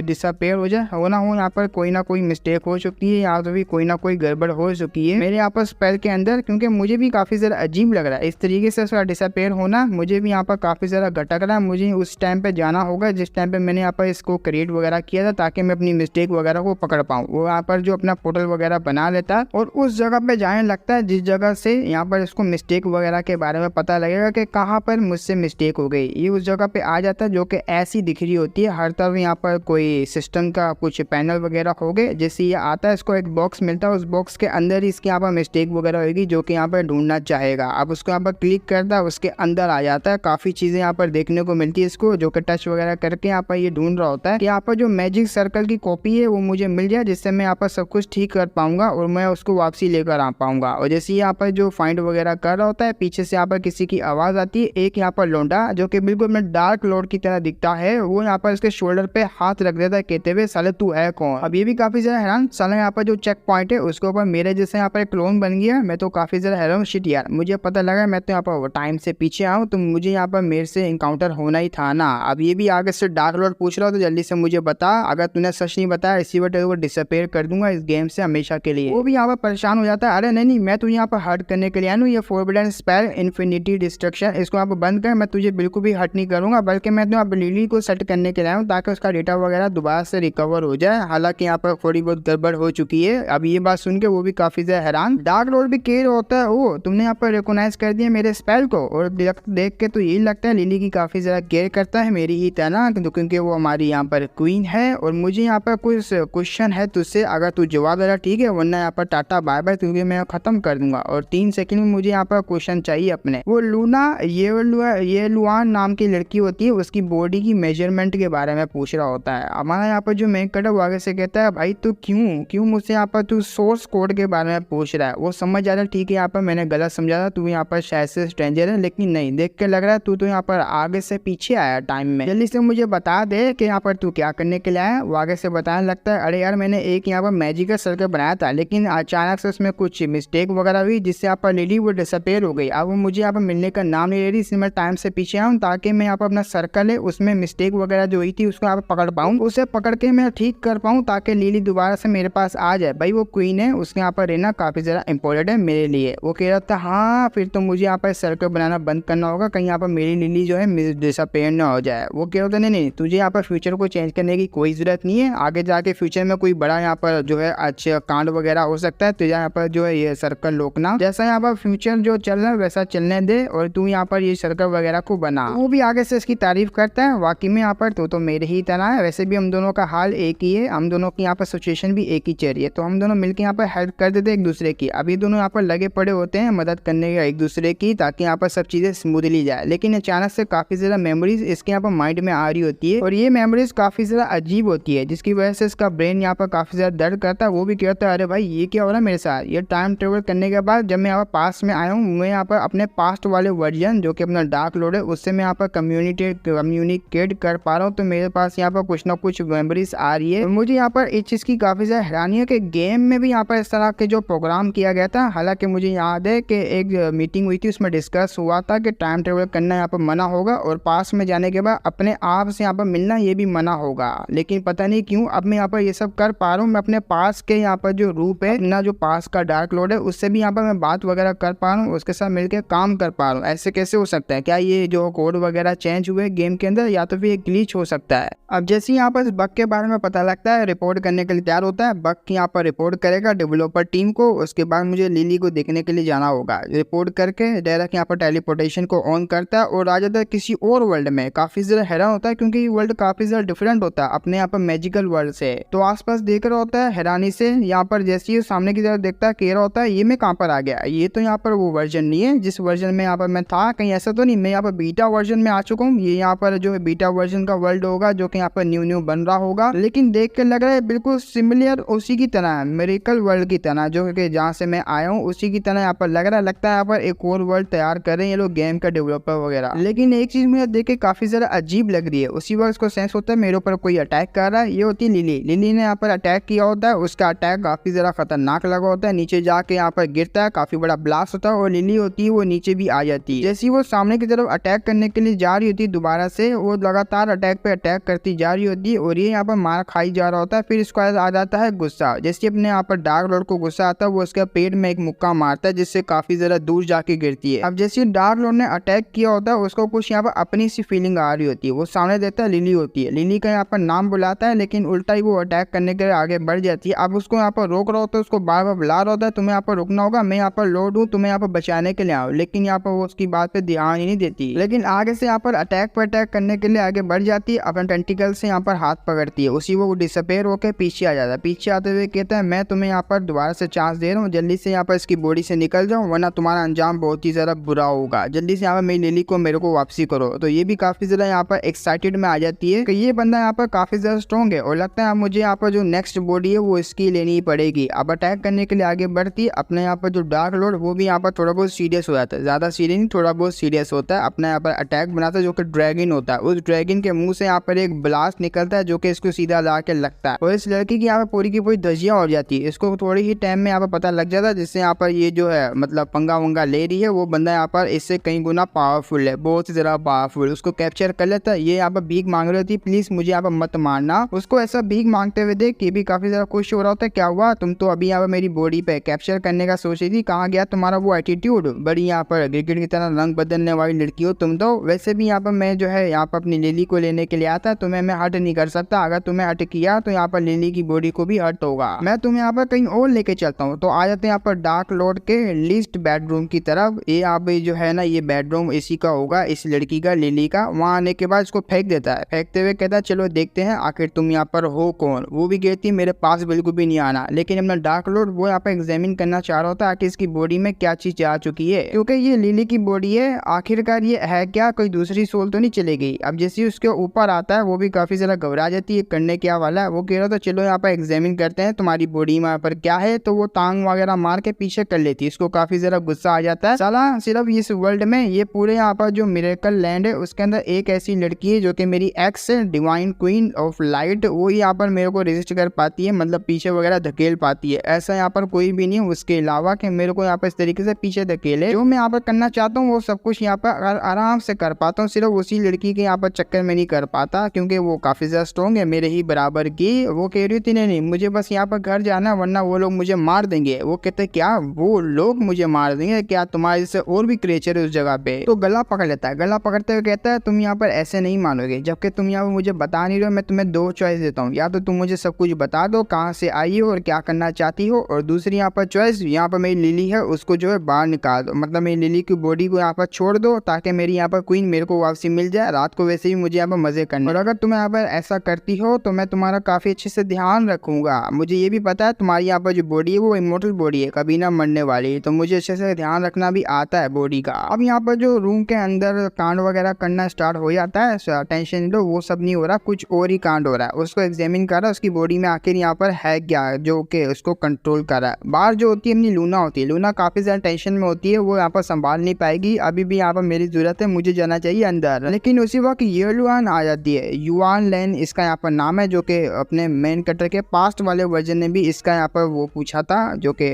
डिसअपेयर हो जाए। हो ना हो यहाँ पर कोई ना कोई मिस्टेक हो चुकी है या तो भी कोई ना कोई गड़बड़ हो चुकी है मेरे यहाँ पर स्पेल के अंदर, क्योंकि मुझे भी काफी ज्यादा अजीब लग रहा है इस तरीके से उसका डिसअपेयर होना। मुझे भी यहाँ पर काफी ज्यादा घटक रहा है। मुझे उस टाइम पे जाना होगा जिस टाइम पे मैंने यहाँ पर इसको क्रिएट वगैरह किया था, ताकि मैं अपनी मिस्टेक वगैरह को पकड़ पाऊँ। वो यहाँ पर जो अपना पोर्टल वगैरह बना लेता है और उस जगह पे जाने लगता है जिस जगह से यहाँ पर इसको मिस्टेक वगैरह के बारे में पता लगेगा कि कहाँ पर मुझसे मिस्टेक हो गई। ये उस जगह पे आ जाता है जो कि ऐसी दिख रही होती है हर तरफ यहाँ पर कोई सिस्टम का कुछ पैनल वगैरह हो गए। जैसे ये आता है इसको एक बॉक्स मिलता है, उस बॉक्स के अंदर ही इसके यहाँ पर मिस्टेक वगैरह होगी जो कि यहाँ पर ढूंढना चाहेगा। अब उसको यहाँ पर क्लिक करता है, उसके अंदर आ जाता है। काफी चीजें यहाँ पर देखने को मिलती है इसको, जो कि टच वगैरह करके यहाँ पर ये ढूंढ रहा होता है कि यहाँ पर जो मैजिक सर्कल की कॉपी है वो मुझे मिल जाए, जिससे मैं यहाँ पर सब कुछ ठीक कर पाऊंगा और मैं उसको वापसी लेकर आ पाऊंगा। और जैसे यहाँ पर जो फाइंड वगैरह कर रहा होता है, पीछे से यहाँ पर किसी की आवाज आती है। एक यहाँ पर लौंडा जो कि बिल्कुल में डार्क लॉर्ड की तरह दिखता है, वो यहाँ पर इसके शोल्डर पे हाथ रख देता है कहते हुए साले तू है कौन। अब ये भी काफी ज्यादा हैरान, साले यहाँ पर जो चेक पॉइंट है उसके ऊपर मेरे जैसे यहाँ पर एक क्लोन बन गया। मैं तो काफी ज्यादा हैरान, शिट यार मुझे पता लगा मैं तो यहाँ पर टाइम से पीछे आऊँ, तो मुझे यहाँ पर मेरे से इनकाउंटर होना ही था ना। अब ये भी आगे से डार्क लॉर्ड पूछ रहा हो तो जल्दी से मुझे बता, अगर तूने सच नहीं बताया इसी वजह को डिसअपेयर कर दूंगा इस गेम से हमेशा के लिए। वो भी यहाँ पर परेशान हो जाता है, अरे नहीं मैं तुझे यहाँ पर हर्ट करने के लिए आया हूँ, ये फॉरबिडन स्पेल इन्फिनिटी डिस्ट्रक्शन, इसको यहाँ पर बंद कर। मैं तुझे बिल्कुल भी हर्ट नहीं करूंगा, बल्कि मैं तो यहाँ पर लिली को सेट करने के लिए आया हूँ ताकि उसका डेटा वगैरह दोबारा से रिकवर हो जाए। हालांकि यहाँ पर थोड़ी बहुत गड़बड़ हो चुकी है। अब ये बात सुन के वो भी काफी ज्यादा हैरान। डार्क लॉर्ड भी केयर होता है, ओ तुमने यहाँ पर रिकॉग्नाइज कर दिया मेरे स्पेल को, और देख के तो यही लगता है लिली की काफी ज्यादा केयर करता है मेरी ही तरह, क्योंकि वो हमारी यहाँ पर क्वीन है। और मुझे यहाँ पर कुछ क्वेश्चन है तुझसे, अगर तू जवाब दे रहा ठीक है, वरना यहाँ पर टाटा बाय बाय, क्योंकि मैं खत्म कर दूंगा। और 3 सेकंड में मुझे यहाँ पर क्वेश्चन चाहिए अपने। वो लूना ये लुआन नाम की लड़की होती है, उसकी बॉडी की मेजरमेंट के बारे में पूछ रहा होता है। हमारा यहाँ पर जो मेन कटर वो आगे से कहता है भाई तू क्यों मुझसे यहाँ पर तू सोर्स कोड के बारे में पूछ रहा है। वो समझ जा रहा है ठीक है यहाँ पर मैंने गलत समझा था, तू यहाँ पर शायद से स्ट्रेंजर है, लेकिन नहीं, देख के लग रहा है तू तो यहाँ पर आगे से पीछे आया टाइम में। जल्दी से मुझे बता दे कि यहाँ पर तू क्या करने के लिए आया। वो आगे से बताने लगता है अरे यार मैंने एक यहाँ पर मैजिकल सर्कल बनाया था, लेकिन अचानक से उसमें कुछ मिस्टेक वगैरह हुई जिससे यहाँ पर लिली वो डिसअपेयर हो गई। अब वो मुझे यहाँ पर मिलने का नाम नहीं ले रही, इसलिए मैं टाइम से पीछे आऊँ ताकि मैं यहाँ पर अपना सर्कल है उसमें मिस्टेक वगैरह जो हुई थी उसको यहाँ पर पकड़ पाऊँ, उसे पकड़ के मैं ठीक कर पाऊँ ताकि लिली दोबारा से मेरे पास आ जाए। भाई वो क्वीन है, उसके यहाँ पर रहना काफी ज्यादा इंपॉर्टेंट है मेरे लिए। वो कह रहा था हाँ फिर तो मुझे यहाँ पर सर्कल बनाना बंद करना होगा, कहीं यहाँ पर मेरी लिली जो है डिसअपेयर ना हो जाए। वो कह रहा था नहीं तुझे यहाँ पर फ्यूचर को चेंज करने की कोई जरूरत नहीं है, आगे जाके फ्यूचर में कोई बड़ा यहाँ पर जो है अच्छे कांड वगैरह हो सकता है, तुझे यहाँ पर जो है ये सर्कल रोकना, जैसा यहाँ पर फ्यूचर जो चल रहा है वैसा चलने दे और तू यहाँ पर ये सर्कल वगैरह को बना। वो भी आगे से इसकी तारीफ करता है, वाकई में यहाँ पर तो मेरे ही तरह है, वैसे भी हम दोनों का हाल एक ही है, हम दोनों की यहाँ पर सिचुएशन भी एक ही चल रही है, तो हम दोनों मिलकर यहाँ पर हेल्प कर देते एक दूसरे की। अभी दोनों यहाँ पर लगे पड़े होते हैं मदद करने का एक दूसरे की, ताकि यहाँ पर सब चीजें स्मूथली जाए। लेकिन अचानक से काफी ज्यादा मेमोरीज इसके यहाँ पर माइंड में आ रही होती है और ये मेमोरीज काफी ज्यादा अजीब होती है, जिसकी वजह से इसका ब्रेन यहाँ पर काफी ज्यादा दर्द करता है। वो भी कहता है अरे भाई ये क्या हो रहा है मेरे साथ। ये टाइम ट्रेवल करने के बाद जब मैं यहाँ पर पास्ट में आया हूँ, मैं यहाँ पर अपने पास्ट वाले वर्जन जो कि अपना डार्क लॉर्ड है उससे मैं यहाँ पर कम्युनिकेट कर पा रहा हूँ, तो मेरे पास यहाँ पर कुछ ना कुछ मेमोरीज आ रही है। मुझे यहाँ पर इस चीज की काफी ज्यादा हैरानी है कि गेम में भी यहाँ पर इस तरह के जो प्रोग्राम किया गया था। हालांकि मुझे याद है कि एक मीटिंग हुई थी, उसमें डिस्कस हुआ था कि टाइम ट्रेवल करना यहाँ पर मना होगा और पास में जाने के बाद अपने आप से यहाँ पर मिलना ये भी मना होगा। लेकिन पता नहीं क्यों अब मैं यहाँ पर ये सब कर पा रहा हूँ। मैं अपने पास के यहाँ पर जो रूप है, अपना जो पास का डार्क लॉर्ड है, उससे भी यहाँ पर मैं बात वगैरह कर पा रहा हूँ, उसके साथ मिलकर काम कर पा रहा हूँ। ऐसे कैसे हो सकता है? क्या ये जो कोड वगैरह चेंज हुए गेम के अंदर, या तो फिर एक ग्लिच हो सकता है। अब जैसे यहाँ पर इस बग के बारे में पता लगता है, रिपोर्ट करने के लिए तैयार होता है। बग यहाँ पर रिपोर्ट करेगा डेवलपर टीम को, उसके बाद मुझे लिली को देखने के लिए जाना होगा। रिपोर्ट करके डायरेक्ट यहाँ पर टेलीपोर्टेशन को ऑन करता है और आ जाता है किसी और वर्ल्ड में। काफी ज्यादा हैरान होता है क्योंकि ये वर्ल्ड काफी ज्यादा डिफरेंट होता है अपने यहाँ पर मैजिकल वर्ल्ड से। तो आसपास देख रहा होता है हैरानी से, यहाँ पर जैसे ही सामने की तरफ देखता है कह रहा होता है ये मैं कहाँ पर आ गया, ये तो यहाँ पर वो वर्जन नहीं है जिस वर्जन में यहाँ पर मैं था। कहीं ऐसा तो नहीं मैं यहाँ पर बीटा वर्जन में आ चुका हूँ। ये यहाँ पर जो है बीटा वर्जन का वर्ल्ड होगा जो कि यहाँ पर न्यू बन रहा होगा, लेकिन देख के लग रहा है बिल्कुल सिमिलर उसी की तरह है, मिरेकल वर्ल्ड की तरह, जो कि जहाँ से मैं आया हूँ उसी की तरह यहाँ पर लग रहा है। लगता है यहाँ पर एक और वर्ल्ड तैयार कर रहे हैं ये लोग गेम का डेवलपर वगैरह। लेकिन एक चीज मुझे देख के काफी ज्यादा अजीब लग रही है। उसी वक्त उसको सेंस होता है मेरे ऊपर कोई अटैक कर रहा है। ये होती है लिली। लिली ने यहाँ पर अटैक किया होता है, उसका अटैक काफी ज्यादा खतरनाक लगा होता है, नीचे जाके यहाँ पर गिरता है, काफी बड़ा ब्लास्ट होता है और लिली होती है वो नीचे भी आ जाती है। जैसे वो सामने की तरफ अटैक करने के लिए जा रही होती है दोबारा से, वो लगातार अटैक पे अटैक करती जा रही होती है और ये यहाँ पर मार खाई जा रहा होता है। फिर इसको आ जाता है गुस्सा, जैसे अपने यहाँ पर डार्क लॉर्ड को गुस्सा आता है वो उसके पेट में एक मुक्का मारता है जिससे काफी ज्यादा दूर जाके गिरती है। अब जैसे डार्क लॉर्ड ने अटैक किया होता है उसको कुछ यहाँ पर अपनी सी फीलिंग आ रही होती है, वो सामने देखता है लिली होती है, लिली का यहाँ पर नाम बुलाता है लेकिन उल्टा ही वो अटैक करने के लिए आगे बढ़ जाती है। अब उसको यहाँ पर रोक रहा होता है, उसको बार बार बुला रहा होता है तुम्हें यहाँ पर रुकना होगा, मैं यहाँ पर लॉर्ड हूँ, तुम्हें यहाँ पर बचाने के लिए आऊँ, लेकिन यहाँ पर वो उसकी बात पे ध्यान ही नहीं देती। लेकिन आगे से यहाँ पर अटैक करने के लिए आगे बढ़ जाती है, अपने टेंटिकल से यहाँ पर हाथ पकड़ती है, उसी वो डिसअपेयर होकर पीछे आ जाता है। पीछे आते हुए कहता है मैं तुम्हें यहाँ पर दोबारा से चांस दे रहा हूँ, जल्दी से यहाँ पर इसकी बॉडी से निकल जाओ वरना तुम्हारा अंजाम बहुत ही ज्यादा बुरा होगा, जल्दी से यहाँ पर मेरी लिली को मेरे को वापसी करो। तो ये भी काफी ज्यादा यहाँ पर एक्साइटेड में आ जाती है कि ये बंदा यहाँ पर काफी ज्यादा स्ट्रॉन्ग है और लगता है मुझे यहाँ पर जो नेक्स्ट बॉडी है वो इसकी लेनी ही पड़ेगी। अब अटैक करने के लिए आगे बढ़ती है। अपने यहाँ पर जो डार्क लॉर्ड वो भी यहाँ पर थोड़ा बहुत सीरियस हो जाता है, ज्यादा सीरियस नहीं थोड़ा बहुत सीरियस होता है, अपना यहाँ पर अटैक बनाता है जो कि ड्रैगन होता है। उस ड्रैगन के मुंह से यहाँ पर एक ब्लास्ट निकलता है जो कि इसको सीधा ला के लगता है और इस लड़की की यहाँ पर पूरी की पूरी धज्जियां उड़ जाती है। इसको थोड़ी ही टाइम में यहाँ पर पता लग जाता है जिससे यहाँ पर ये जो है मतलब पंगा वंगा ले रही है वो बंदा यहाँ पर इससे कई गुना पावरफुल है, बहुत ही ज्यादा पावरफुल। उसको कैप्चर कर लेता है। ये यहाँ पर भीख मांग रही होती, प्लीज मुझे यहाँ पर मत मारना। उसको ऐसा भीख मांगते हुए देख के भी काफी ज्यादा खुश हो रहा होता है। क्या हुआ, तुम तो अभी यहाँ पर मेरी बॉडी पे कैप्चर करने का सोच रही थी, कहाँ गया तुम्हारा वो एटीट्यूड, बड़ी यहाँ पर क्रिकेट की तरह रंग बदलने वाली लड़की हो तुम तो। वैसे भी यहाँ पर मैं जो है यहाँ पर अपनी लिली को लेने के लिए आता, तुम्हें मैं हर्ट नहीं कर सकता, अगर तुम्हें हर्ट किया तो यहाँ पर लिली की बॉडी को भी हर्ट होगा, मैं तुम्हें यहाँ पर कहीं और लेके चलता हूँ। तो आ जाते हैं यहाँ पर डार्क लॉर्ड के लिस्ट बेडरूम की तरफ। ये यहाँ पे जो है ना ये बेडरूम इसी का होगा, इस लड़की का, लिली का। वहाँ आने के बाद इसको फेंक देता है, फेंकते हुए कहता है चलो देखते हैं आखिर तुम यहाँ पर हो कौन। वो भी कहती है मेरे पास बिल्कुल भी नहीं आना, लेकिन अपना डार्क लॉर्ड वो यहाँ पर एग्जामिन करना चाह रहा होता है आखिर इसकी बॉडी में क्या चीज आ चुकी है, क्योंकि ये लिली की बॉडी है, आखिरकार ये है क्या, कोई दूसरी सोल तो नहीं चली गई। अब जैसे उसके ऊपर आता है वो भी काफी ज्यादा घबरा जाती है, करने क्या वाला है। वो कह रहा था चलो यहाँ पर एग्जामिन करते हैं तुम्हारी बॉडी में यहाँ पर क्या है, तो वो टांग वगैरह मार के पीछे कर लेती है। इसको काफी ज्यादा गुस्सा आ जाता है, साला सिर्फ इस वर्ल्ड में ये पूरे यहाँ पर जो मिरेकल लैंड है उसके अंदर एक ऐसी लड़की है जो कि मेरी एक्स है, डिवाइन क्वीन ऑफ लाइट, वो यहाँ पर मेरे को रेजिस्ट कर पाती है, मतलब पीछे वगैरह धकेल पाती है। ऐसा यहाँ पर कोई भी नहीं उसके अलावा कि मेरे को यहाँ पर इस तरीके से पीछे धकेले। जो मैं यहाँ पर करना चाहता हूँ वो सब कुछ यहाँ पर आराम से कर पाता हूँ, सिर्फ उसी लड़की के यहाँ पर चक्कर में नहीं कर पाता क्योंकि वो काफी ज्यादा स्ट्रॉन्ग है मेरे ही बराबर की। वो कह रही थी नहीं मुझे बस यहाँ पर घर जाना वरना वो लोग मुझे मार देंगे। वो कहते क्या वो लोग मुझे मार देंगे, क्या तुम्हारे जैसे और भी क्रिएचर है उस जगह पे। तो गला पकड़ लेता है, गला पकड़ते हुए कहता है तुम यहाँ पर ऐसे नहीं मानोगे, जबकि तुम यहाँ पर मुझे बता नहीं रहे हो। मैं तुम्हें दो चॉइस देता हूँ, या तो तुम मुझे सब कुछ बता दो कहाँ से आई हो और क्या करना चाहती हो, और दूसरी यहाँ पर चॉइस यहाँ पर मेरी लिली है उसको जो है बाहर निकाल दो, मतलब मेरी लिली की बॉडी को यहाँ पर छोड़ दो ताकि मेरी यहाँ पर क्वीन मेरे को वापसी मिल जाए। रात को वैसे भी मुझे यहाँ पर मजे करने, और अगर तुम यहाँ पर ऐसा करती हो तो मैं तुम्हारा काफी अच्छे से ध्यान रखूंगा। मुझे ये भी पता है तुम्हारी यहाँ पर जो बॉडी है वो इमोर्टल बॉडी है, कभी ना मरने वाली, तो मुझे अच्छे से ध्यान रखना भी आता है बॉडी का। अब यहाँ पर जो रूम के अंदर कांड वगैरह करना स्टार्ट हो जाता है, टेंशन लो वो सब नहीं हो रहा, कुछ और ही कांड हो रहा है। उसको एग्जामिन कर रहा है उसकी बॉडी में आखिर यहाँ पर है क्या जो कि उसको कंट्रोल कर रहा है। बाहर जो होती है अपनी लूना होती है, लूना काफी ज्यादा टेंशन में होती है, वो यहाँ पर संभाल नहीं पाएगी, अभी भी यहाँ पर मेरी जरूरत है, मुझे जाना चाहिए अंदर। लेकिन उसी वक्त युआन आ जाती है, युआन लैन इसका यहाँ पर नाम है, जो कि अपने मेन कटर के पास्ट वाले वर्जन ने भी इसका यहाँ पर वो पूछा था जो कि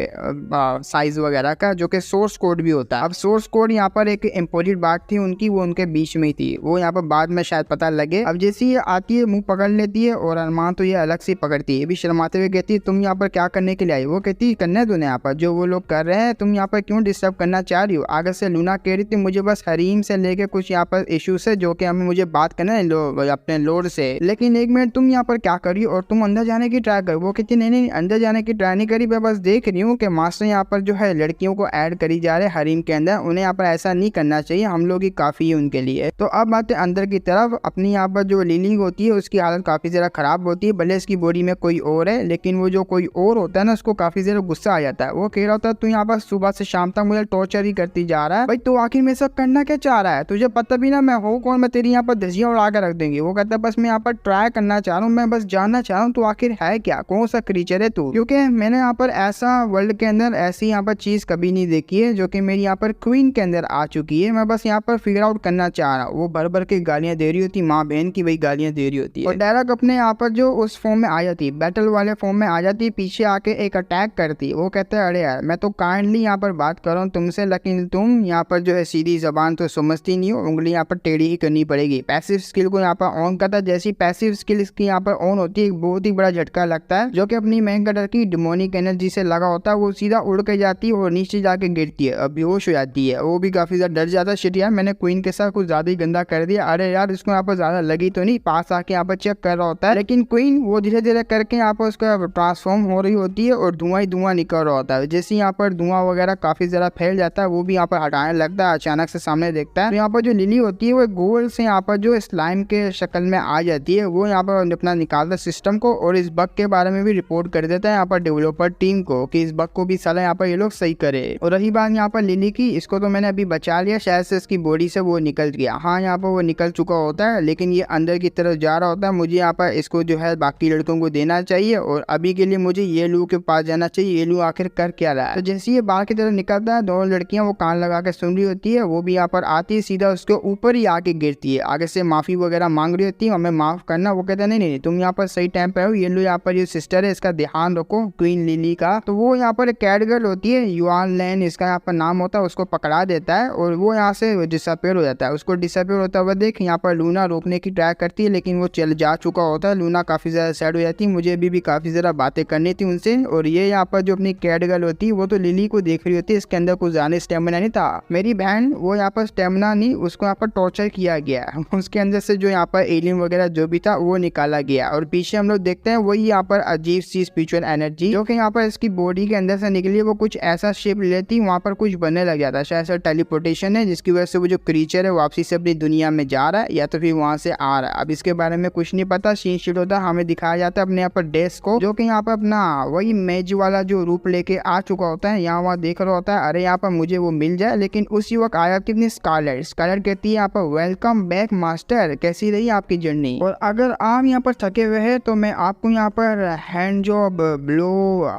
साइज वगैरह का, जो कि सोर्स कोड भी होता है। अब सोर्स कोड यहाँ पर एक इम्पोर्टेंट बात थी उनकी, वो उनके बीच में ही थी, वो यहाँ पर बाद में शायद पता लगे। अब जैसे ये आती है मुंह पकड़ लेती है और अरमान तो ये अलग से पकड़ती है, ये भी शर्माते हुए कहती है तुम यहाँ पर क्या करने के लिए आई। वो कहती है करने दो यहाँ पर जो वो लोग कर रहे हैं, तुम यहाँ पर क्यों डिस्टर्ब करना चाह रही हो। आगे से लूना कह रही थी मुझे बस हरीम से लेके कुछ यहाँ पर इश्यूज है जो कि हमें मुझे बात करना है अपने लॉर्ड से, लेकिन एक मिनट तुम यहाँ पर क्या कर रही हो और तुम अंदर जाने की ट्राई कर। वो कहती नहीं अंदर जाने की ट्राई नहीं करी, मैं बस देख रही हूँ कि मास्टर यहाँ पर जो है लड़कियों को ऐड करी जा रहे हरीम के अंदर, उन्हें यहाँ पर ऐसा नहीं करना चाहिए, हम लोग ही काफी है उनके लिए। तो अब आते अंदर की तरफ, अपनी यहाँ पर जो लिली होती है उसकी हालत काफी ज्यादा खराब होती है, भले इसकी बॉडी में कोई और है लेकिन वो जो कोई और होता है ना उसको काफी ज्यादा गुस्सा आ जाता है। वो कह रहा होता है तू यहाँ पर सुबह से शाम तक मुझे टॉर्चर ही करती जा रहा है, भाई तो आखिर में सब करना क्या चाह रहा है, तुझे पता भी ना मैं हूँ कौन, मैं तेरी यहाँ पर धज्जियां उड़ा कर रख देंगे। वो कहता है बस मैं यहाँ पर ट्राई करना चाह रहा हूँ, मैं बस जानना चाह रहा हूँ तो आखिर है क्या, कौन सा क्रीचर है तू, क्योंकि मैंने यहाँ पर ऐसा वर्ल्ड के अंदर ऐसी यहाँ पर चीज कभी नहीं देखी है जो कि मेरी यहाँ पर क्वीन के अंदर आ चुकी है, मैं बस यहाँ पर फिगर आउट करना चाह रहा हूँ। वो भर भर के गालियां दे रही होती, माँ बहन की वही गालियां दे रही होती है, और डायरेक्ट अपने यहाँ पर जो उस फॉर्म में आ जाती है, बैटल वाले फॉर्म में आ जाती है, पीछे आके एक अटैक करती है। वो कहते हैं अरे यार मैं तो काइंडली यहाँ पर बात कर रहा हूँ तुमसे, लेकिन तुम यहाँ पर जो है सीधी जबान तो समझ समझती नहीं हो, उंगली यहाँ पर टेढ़ी ही करनी पड़ेगी। पैसिव स्किल को यहाँ पर ऑन करता है, जैसी पैसिव स्किल इसकी यहाँ पर ऑन होती है एक बहुत ही बड़ा झटका लगता है, जो कि अपनी मेन कैरेक्टर की डिमोनिक एनर्जी से लगा होता है। वो सीधा उड़ के जाती है और नीचे जाके गिरती है, बेहोश हो जाती है। वो भी काफी ज्यादा डर जाता है। शिट यार, मैंने क्वीन के साथ कुछ ज्यादा ही गंदा कर दिया। अरे यार, इसको यहाँ पर ज्यादा लगी तो नहीं, पास आके यहाँ पर चेक कर रहा होता है, लेकिन क्वीन वो धीरे धीरे करके यहाँ पर उसका ट्रांसफॉर्म हो रही होती है और धुआं ही धुआं निकल रहा होता है। जैसे यहाँ पर धुआं वगैरह काफी ज्यादा फैल जाता है, वो भी यहाँ पर हटाने लगता है। अचानक से सामने देखता है तो यहाँ पर जो लिली होती है वो गोल से यहाँ पर जो स्लाइम के शक्ल में आ जाती है। वो यहाँ पर अपना निकालता सिस्टम को और इस बग के बारे में भी रिपोर्ट कर देता है यहाँ पर डेवलपर टीम को कि इस बग को भी साला यहाँ पर ये लोग सही करे। और रही बात यहाँ पर लिली की, इसको तो मैंने अभी बचा लिया, शायद से इसकी बॉडी से वो निकल गया। हाँ, यहाँ पर वो निकल चुका होता है, लेकिन ये अंदर की तरफ जा रहा होता है। मुझे यहाँ पर इसको जो है बाकी लड़कों को देना चाहिए और अभी के लिए मुझे ये लू के पास जाना चाहिए। ये लू आखिर कर क्या रहा है। तो जैसे ये बाहर की तरफ निकलता है, दोनों लड़कियां वो कान लगा के सुन रही होती है। वो भी यहाँ पर आती है, सीधा उसके ऊपर ही आके गिरती है, आगे से माफी वगैरह मांग रही होती है, हमें माफ करना। वो कहते हैं नहीं नहीं, तुम यहाँ पर सही टाइम पे हो, ये लो यहाँ पर जो सिस्टर है इसका ध्यान रखो, क्वीन लिली का। तो वो यहाँ पर कैट गर्ल होती है, युआन लैन इसका यहाँ पर नाम होता है, उसको पकड़ा देता है और वो यहाँ से डिसअपेयर हो जाता है। उसको डिसअपेयर होता हुआ देख यहाँ पर लूना रोकने की ट्राई करती है, लेकिन वो चल जा चुका होता है। लूना काफी ज्यादा सैड हो जाती है, मुझे अभी भी काफी ज्यादा बातें करनी थी उनसे। और ये यहाँ पर जो अपनी कैट गर्ल होती है वो तो लिली को देख रही होती है, इसके अंदर कुछ ज्यादा स्टेमिना नहीं था। मेरी बहन वो यहाँ पर स्टेमिना नहीं, उसको यहाँ पर टॉर्चर किया गया, उसके अंदर से जो यहाँ पर एलियन वगैरह जो भी था वो निकाला गया। और पीछे हम लोग देखते हैं वही यहाँ पर अजीब सी स्पिरिचुअल एनर्जी जो कि यहाँ पर इसकी बॉडी के अंदर से निकली, वो कुछ ऐसा शेप लेती, वहाँ पर कुछ बनने लग जाता है। शायद से टेलीपोर्टेशन है, जिसकी वजह से वो जो क्रीचर है वापसी से अपनी दुनिया में जा रहा है या तो फिर वहां से आ रहा है। अब इसके बारे में कुछ नहीं पता। सीन शीट होता है, हमें दिखाया जाता है अपने यहाँ पर डेस्क को, जो कि यहाँ पर अपना वही मेज वाला जो रूप लेके आ चुका होता है। यहाँ वहाँ देख रहा होता है, अरे यहाँ पर मुझे वो मिल जाए, लेकिन उसी वक्त आया कितनी स्कारलेट। स्कारलेट कहती है यहाँ पर वेलकम बैक मास्टर, कैसी रही आपकी जर्नी। और अगर आप यहाँ पर थके हुए हैं तो मैं आपको यहाँ पर हैंड जॉब, ब्लो,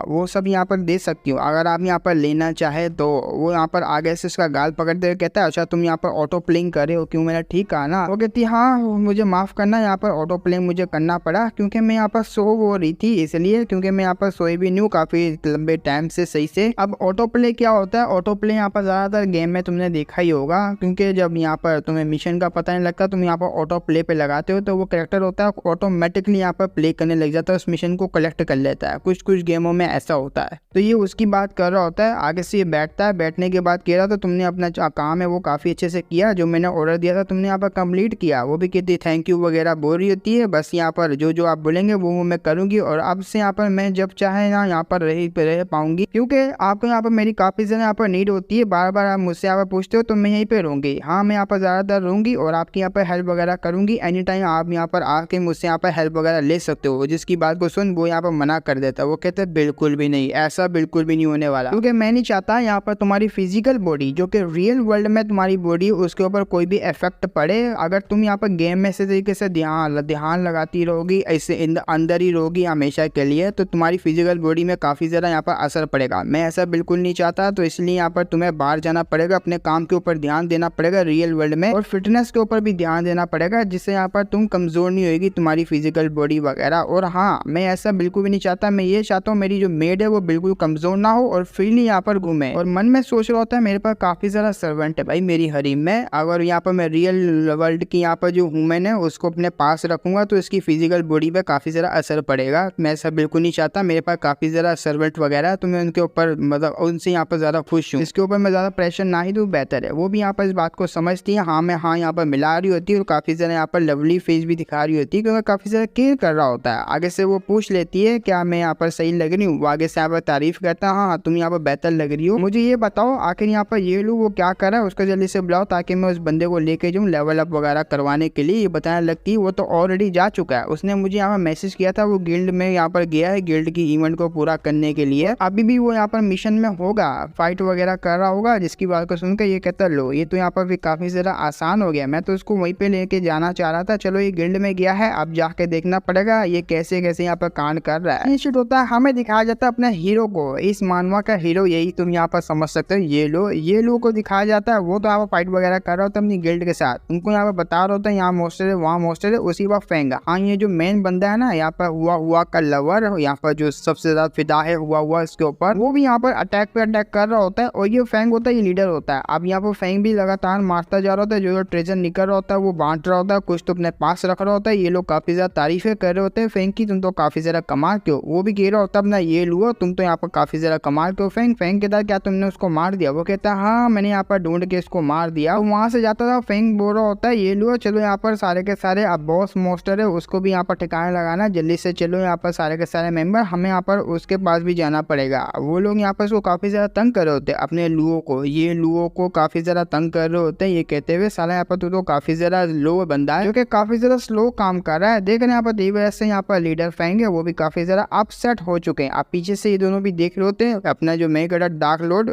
वो सब यहाँ पर दे सकती हूँ, अगर आप यहाँ पर लेना चाहे तो। वो यहाँ पर आगे से उसका गाल पकड़ते हुए कहता है, अच्छा तुम यहाँ पर ऑटो प्लेइंग कर रहे हो, क्यों? मैंने ठीक कहा ना? वो कहती है हाँ मुझे माफ करना, यहाँ पर ऑटो प्लेइंग मुझे करना पड़ा क्योंकि मैं यहाँ पर सो हो रही थी, इसलिए, क्योंकि मैं यहाँ पर सोई भी नहीं हूँ काफी लंबे टाइम से सही से। अब ऑटो प्ले क्या होता है? ऑटो प्ले यहाँ पर ज्यादातर गेम में तुमने देखा ही होगा, क्योंकि जब यहाँ पर तुम्हें मिशन का पता नहीं लगता, तुम यहाँ पर ऑटो प्ले पे लगाते हो तो वो कैरेक्टर होता है ऑटोमेटिकली यहाँ पर प्ले करने लग जाता है, उस मिशन को कलेक्ट कर लेता है। कुछ कुछ गेमों में ऐसा होता है। तो ये उसकी बात कर रहा होता है, आगे से ये बैठता है, बैठने के बाद कह रहा था तुमने अपना काम है वो काफी अच्छे से किया, जो मैंने ऑर्डर दिया था तुमने यहाँ पर कंप्लीट किया। वो भी कहती थैंक यू वगैरह बोल रही होती है, बस यहाँ पर जो जो आप बोलेंगे वो मैं करूंगी और अब से यहाँ पर मैं जब चाहे ना यहाँ पर रह पाऊंगी, क्योंकि आपको यहाँ पर मेरी काफी ज्यादा यहाँ पर नीड होती है। बार बार आप मुझसे यहाँ पर पूछते हो तो मैं यहीं पे रहूंगी। हाँ, मैं यहाँ पर ज्यादातर रहूंगी और आपकी यहाँ पर हेल्प वगैरह करूंगी। एनी टाइम आप यहाँ पर आके मुझसे यहाँ पर हेल्प वगैरह ले सकते हो। जिसकी बात को सुन वो यहाँ पर मना कर देता है। वो कहते हैं बिल्कुल भी नहीं, ऐसा बिल्कुल भी नहीं होने वाला, क्योंकि मैं नहीं चाहता यहाँ पर तुम्हारी फिजिकल बॉडी जो कि रियल वर्ल्ड में तुम्हारी बॉडी उसके ऊपर कोई भी इफेक्ट पड़े। अगर तुम यहाँ पर गेम में से तरीके से ध्यान लगाती रहोगी, ऐसे अंदर ही रहोगी हमेशा के लिए, तो तुम्हारी फिजिकल बॉडी में काफी ज्यादा यहाँ पर असर पड़ेगा। मैं ऐसा बिल्कुल नहीं चाहता, तो इसलिए यहाँ पर तुम्हें बाहर जाना पड़ेगा, अपने काम के ऊपर ध्यान देना पड़ेगा रियल वर्ल्ड में, और फिटनेस के ऊपर भी ध्यान देना पड़ेगा, जिससे यहाँ पर तुम कमजोर नहीं होगी तुम्हारी फिजिकल बॉडी वगैरह। और हाँ, मैं ऐसा बिल्कुल भी नहीं चाहता, मैं ये चाहता हूँ मेरी जो मेड है वो बिल्कुल कमजोर ना हो और फ्रीली यहाँ पर घूमे। और मन में सोच रहा होता है मेरे पास काफी सारा सर्वेंट है भाई मेरी हरीम में, अगर यहाँ पर मैं रियल वर्ल्ड की यहाँ पर जो ह्यूमन है उसको अपने पास रखूंगा तो इसकी फिजिकल बॉडी पे काफी सारा असर पड़ेगा। मैं ऐसा बिल्कुल नहीं चाहता, मेरे पास काफी सारा सर्वेंट वगैरह है तो मैं उनके ऊपर मतलब उनसे यहाँ पर ज्यादा खुश हूँ, इसके ऊपर मैं ज्यादा प्रेशर ना ही दूं बेहतर है। वो भी यहाँ पर इस बात को समझती है, हाँ मैं हाँ यहाँ पर मिला रही होती है और काफी सारा यहाँ पर लवली फेस भी दिखा रही होती है, क्योंकि काफी सारा केयर कर रहा होता है। आगे से वो पूछ लेती है क्या मैं यहाँ पर सही लग रही हूँ, वो आगे से यहाँ पर तारीफ करता है, हाँ तुम यहाँ पर बेहतर लग रही हो। मुझे ये बताओ आखिर यहाँ पर ये लोग वो क्या कर रहा है, उसको जल्दी से बुलाओ ताकि मैं उस बंदे को लेके जाऊँ लेवल अप वगैरह करवाने के लिए। ये बताने लगती है वो तो ऑलरेडी जा चुका है, उसने मुझे यहाँ पर मैसेज किया था, वो गिल्ड में यहाँ पर गया है गिल्ड की इवेंट को पूरा करने के लिए। अभी भी वो यहाँ पर मिशन में होगा, फाइट वगैरह कर रहा होगा। जिसकी बात को सुनकर ये कहता लो ये तो यहाँ पर भी काफी ज्यादा आसान हो गया, मैं तो उसको वहीं पे लेके जाना चाह रहा था, चलो ये गिल्ड में गया है, अब जाके देखना पड़ेगा ये कैसे कैसे यहाँ पर कांड कर रहा है। इंस्टेंट होता है, हमें दिखाया जाता है अपने हीरो को, इस मानवा का हीरो यही तुम यहाँ पर समझ सकते हो, ये लो को दिखाया जाता है। वो तो यहाँ पर फाइट वगैरह कर रहा होता है अपनी गिल्ड के साथ, उनको यहाँ पर बता रहा होता है यहाँ मोस्टर है वहाँ मोस्टर है, उसी वक्त फेंगा। हाँ, ये जो मेन बंदा है ना यहाँ पर हुआ का लवर, यहाँ पर जो सबसे ज्यादा फिदा है हुआ इसके ऊपर, वो भी यहाँ पर अटैक पे अटैक कर रहा होता है। और ये फैंग होता है, ये लीडर होता है। अब यहाँ पर फैंग भी लगातार लगातार मारता जा रहा होता है, जो ट्रेजर निकल रहा होता है वो बांट रहा होता है, कुछ तो अपने पास रख रहा होता है। ये लोग काफी ज्यादा तारीफें कर रहे होते हैं फैंक की, तुम तो काफी ज्यादा कमाल के हो। वो भी कह रहा होता है अपना ये लुओ तुम तो यहाँ पर काफी ज्यादा कमाल के हो। फैंक कहता है क्या तुमने उसको मार दिया? वो कहता है हाँ मैंने यहाँ पर ढूंढ के इसको मार दिया। वहां से जाता था फैंक बोल रहा होता है ये लुओ चलो यहाँ पर सारे के सारे अब बॉस मोस्टर है उसको भी यहाँ पर ठिकाने लगाना, जल्दी से चलो यहाँ पर सारे के सारे मेंबर, हमें यहाँ पर उसके पास भी जाना पड़ेगा। वो लोग यहाँ पर उसको काफी ज्यादा तंग कर रहे होते हैं अपने लुओ को, ये लुओ को काफी ज्यादा तंग कर रहे होते हैं ये कहते हुए साला यहाँ पर तू तो काफी ज्यादा लो बंदा है जो कि काफी ज्यादा स्लो काम कर रहा है। देख रहे हैं यहाँ पर दी वजह से यहाँ पर लीडर फैंग है वो भी काफी ज्यादा अपसेट हो चुके हैं। आप पीछे से ये दोनों भी देख रहे होते हैं, अपना जो मेगा डार्क लॉर्ड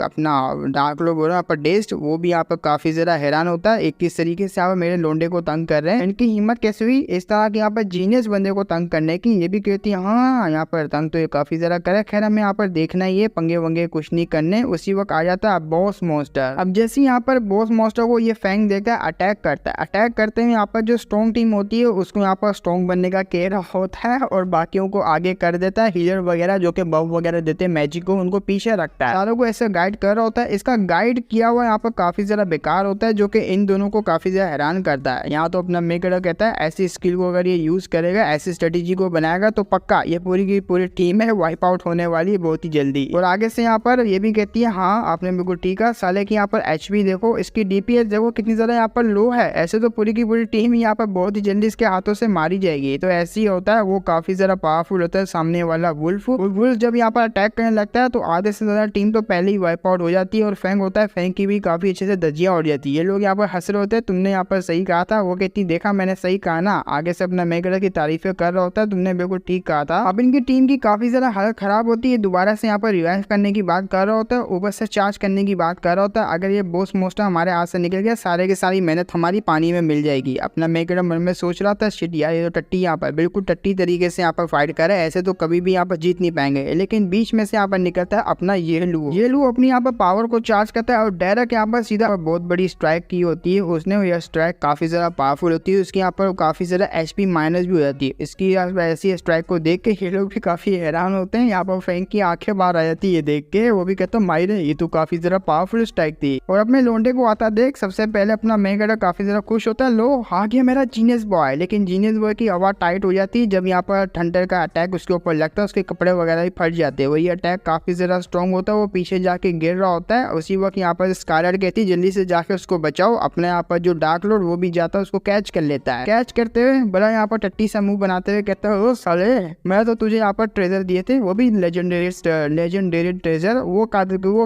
बोल रहा है डेस्ट, वो भी यहाँ पर काफी ज्यादा हैरान होता है एक किस तरीके से यहाँ मेरे लोंडे को तंग कर रहे हैं, इनकी हिम्मत कैसे हुई इस तरह की यहाँ पर जीनियस बंदे को तंग करने की। ये भी कहती है हाँ यहाँ पर तंग तो ये काफी ज्यादा करे, खैर हमें यहाँ पर देखना ही है, पंगे वंगे कुछ नहीं करने। उसी वक्त आ जाता है बॉस मॉन्स्टर। अब जैसे यहाँ पर बॉस मॉन्स्टर को ये फैंग देखता है अटैक करता है, अटैक करते हुए यहाँ पर जो स्ट्रॉन्ग टीम होती है उसको यहाँ पर स्ट्रॉन्ग बनने का केयर होता है और बाकियों को आगे कर देता है। हीलर वगैरह जो कि बफ वगैरह देते हैं मैजिक को उनको पीछे रखता है, सारों को ऐसे गाइड कर रहा होता है। इसका गाइड किया हुआ यहाँ पर काफी ज्यादा बेकार होता है जो कि इन दोनों को काफी ज्यादा हैरान करता है। यहाँ तो अपना मेकर कहता है ऐसी स्किल को अगर ये यूज करेगा, ऐसी स्ट्रेटेजी को बनाएगा तो पक्का ये पूरी की पूरी टीम है वाइप आउट होने वाली है बहुत ही जल्दी। और आगे से यहाँ पर ये भी कहती है हाँ आपने बिल्कुल ठीक है, साले की यहाँ पर एचपी देखो, इसकी डीपीएस देखो कितनी ज्यादा यहाँ पर लो है, ऐसे तो पूरी की पूरी टीम यहाँ पर बहुत ही जल्दी इसके हाथों से मारी जाएगी। तो ऐसे ही होता है, वो काफी ज्यादा पावरफुल होता है सामने वाला वुल्फ जब यहाँ पर अटैक करने लगता है तो आधे से ज्यादा टीम तो पहले ही वाइप आउट हो जाती है और फैंग होता है, फैंग की भी काफी अच्छे से धज्जियां उड़ जाती है। ये लोग यहाँ पर हंस रहे होते हैं, तुमने यहाँ पर सही कहा था। वो कहती देखा मैंने सही कहा ना, आगे से अपना मेगरा की तारीफें कर रहा होता है, तुमने बिल्कुल ठीक कहा था। अब इनकी टीम की काफी ज्यादा हालत खराब होती है, दोबारा से यहाँ पर रिवाइव करने की बात कर रहा होता है, ऊपर से चार्ज करने की बात कर रहा होता है। अगर ये बॉस मोस्टर हमारे हाथ से निकल गया सारे की सारी मेहनत हमारी पानी में मिल जाएगी। अपना मेगरा मन में सोच रहा था शिट यार ये तो टट्टी यहाँ पर बिल्कुल टट्टी तरीके से यहाँ पर फाइट करे, ऐसे तो कभी भी यहाँ पर जीत नहीं पाएंगे। लेकिन बीच में से यहाँ पर निकलता है अपना ये लू अपनी यहाँ पर पावर को चार्ज करता है और डायरेक्ट यहाँ पर सीधा बहुत बड़ी स्ट्राइक की होती है उसने। यह स्ट्राइक काफी ज्यादा पावरफुल होती है, उसकी यहाँ पर काफी ज्यादा एचपी माइनस भी हो जाती है। इसकी ऐसी स्ट्राइक को देख के ये लोग भी काफी हैरान होते हैं। यहाँ पर फैंक की आंखें बाहर आ जाती है देख के, वो भी कहता है मायरे ये तो काफी ज्यादा पावरफुल स्ट्राइक थी। और अपने लोंडे को आता देख सबसे पहले अपना मेगा काफी ज्यादा खुश होता है, लो आ गया मेरा जीनियस बॉय। लेकिन जीनियस बॉय की आवाज टाइट हो जाती है जब यहाँ पर थंडर का अटैक उसके ऊपर लगता है, उसके कपड़े वगैरह भी फट जाते हैं। वही अटैक काफी ज्यादा स्ट्रॉन्ग होता है, वो पीछे जाके गिर रहा होता है। उसी वक्त यहाँ पर स्कारलेट कहती है जल्दी से जाके उसको बचाओ। अपने यहाँ पर जो डार्क लॉर्ड वो भी जाता है उसको कैच कर लेता है। कैच करते हुए बड़ा यहाँ पर टट्टी सा मुंह बनाते हुए कहता है ओ साले मैं तो तुझे यहाँ पर ट्रेजर दिए थे, वो भी लेजेंडरी ट्रेजर, वो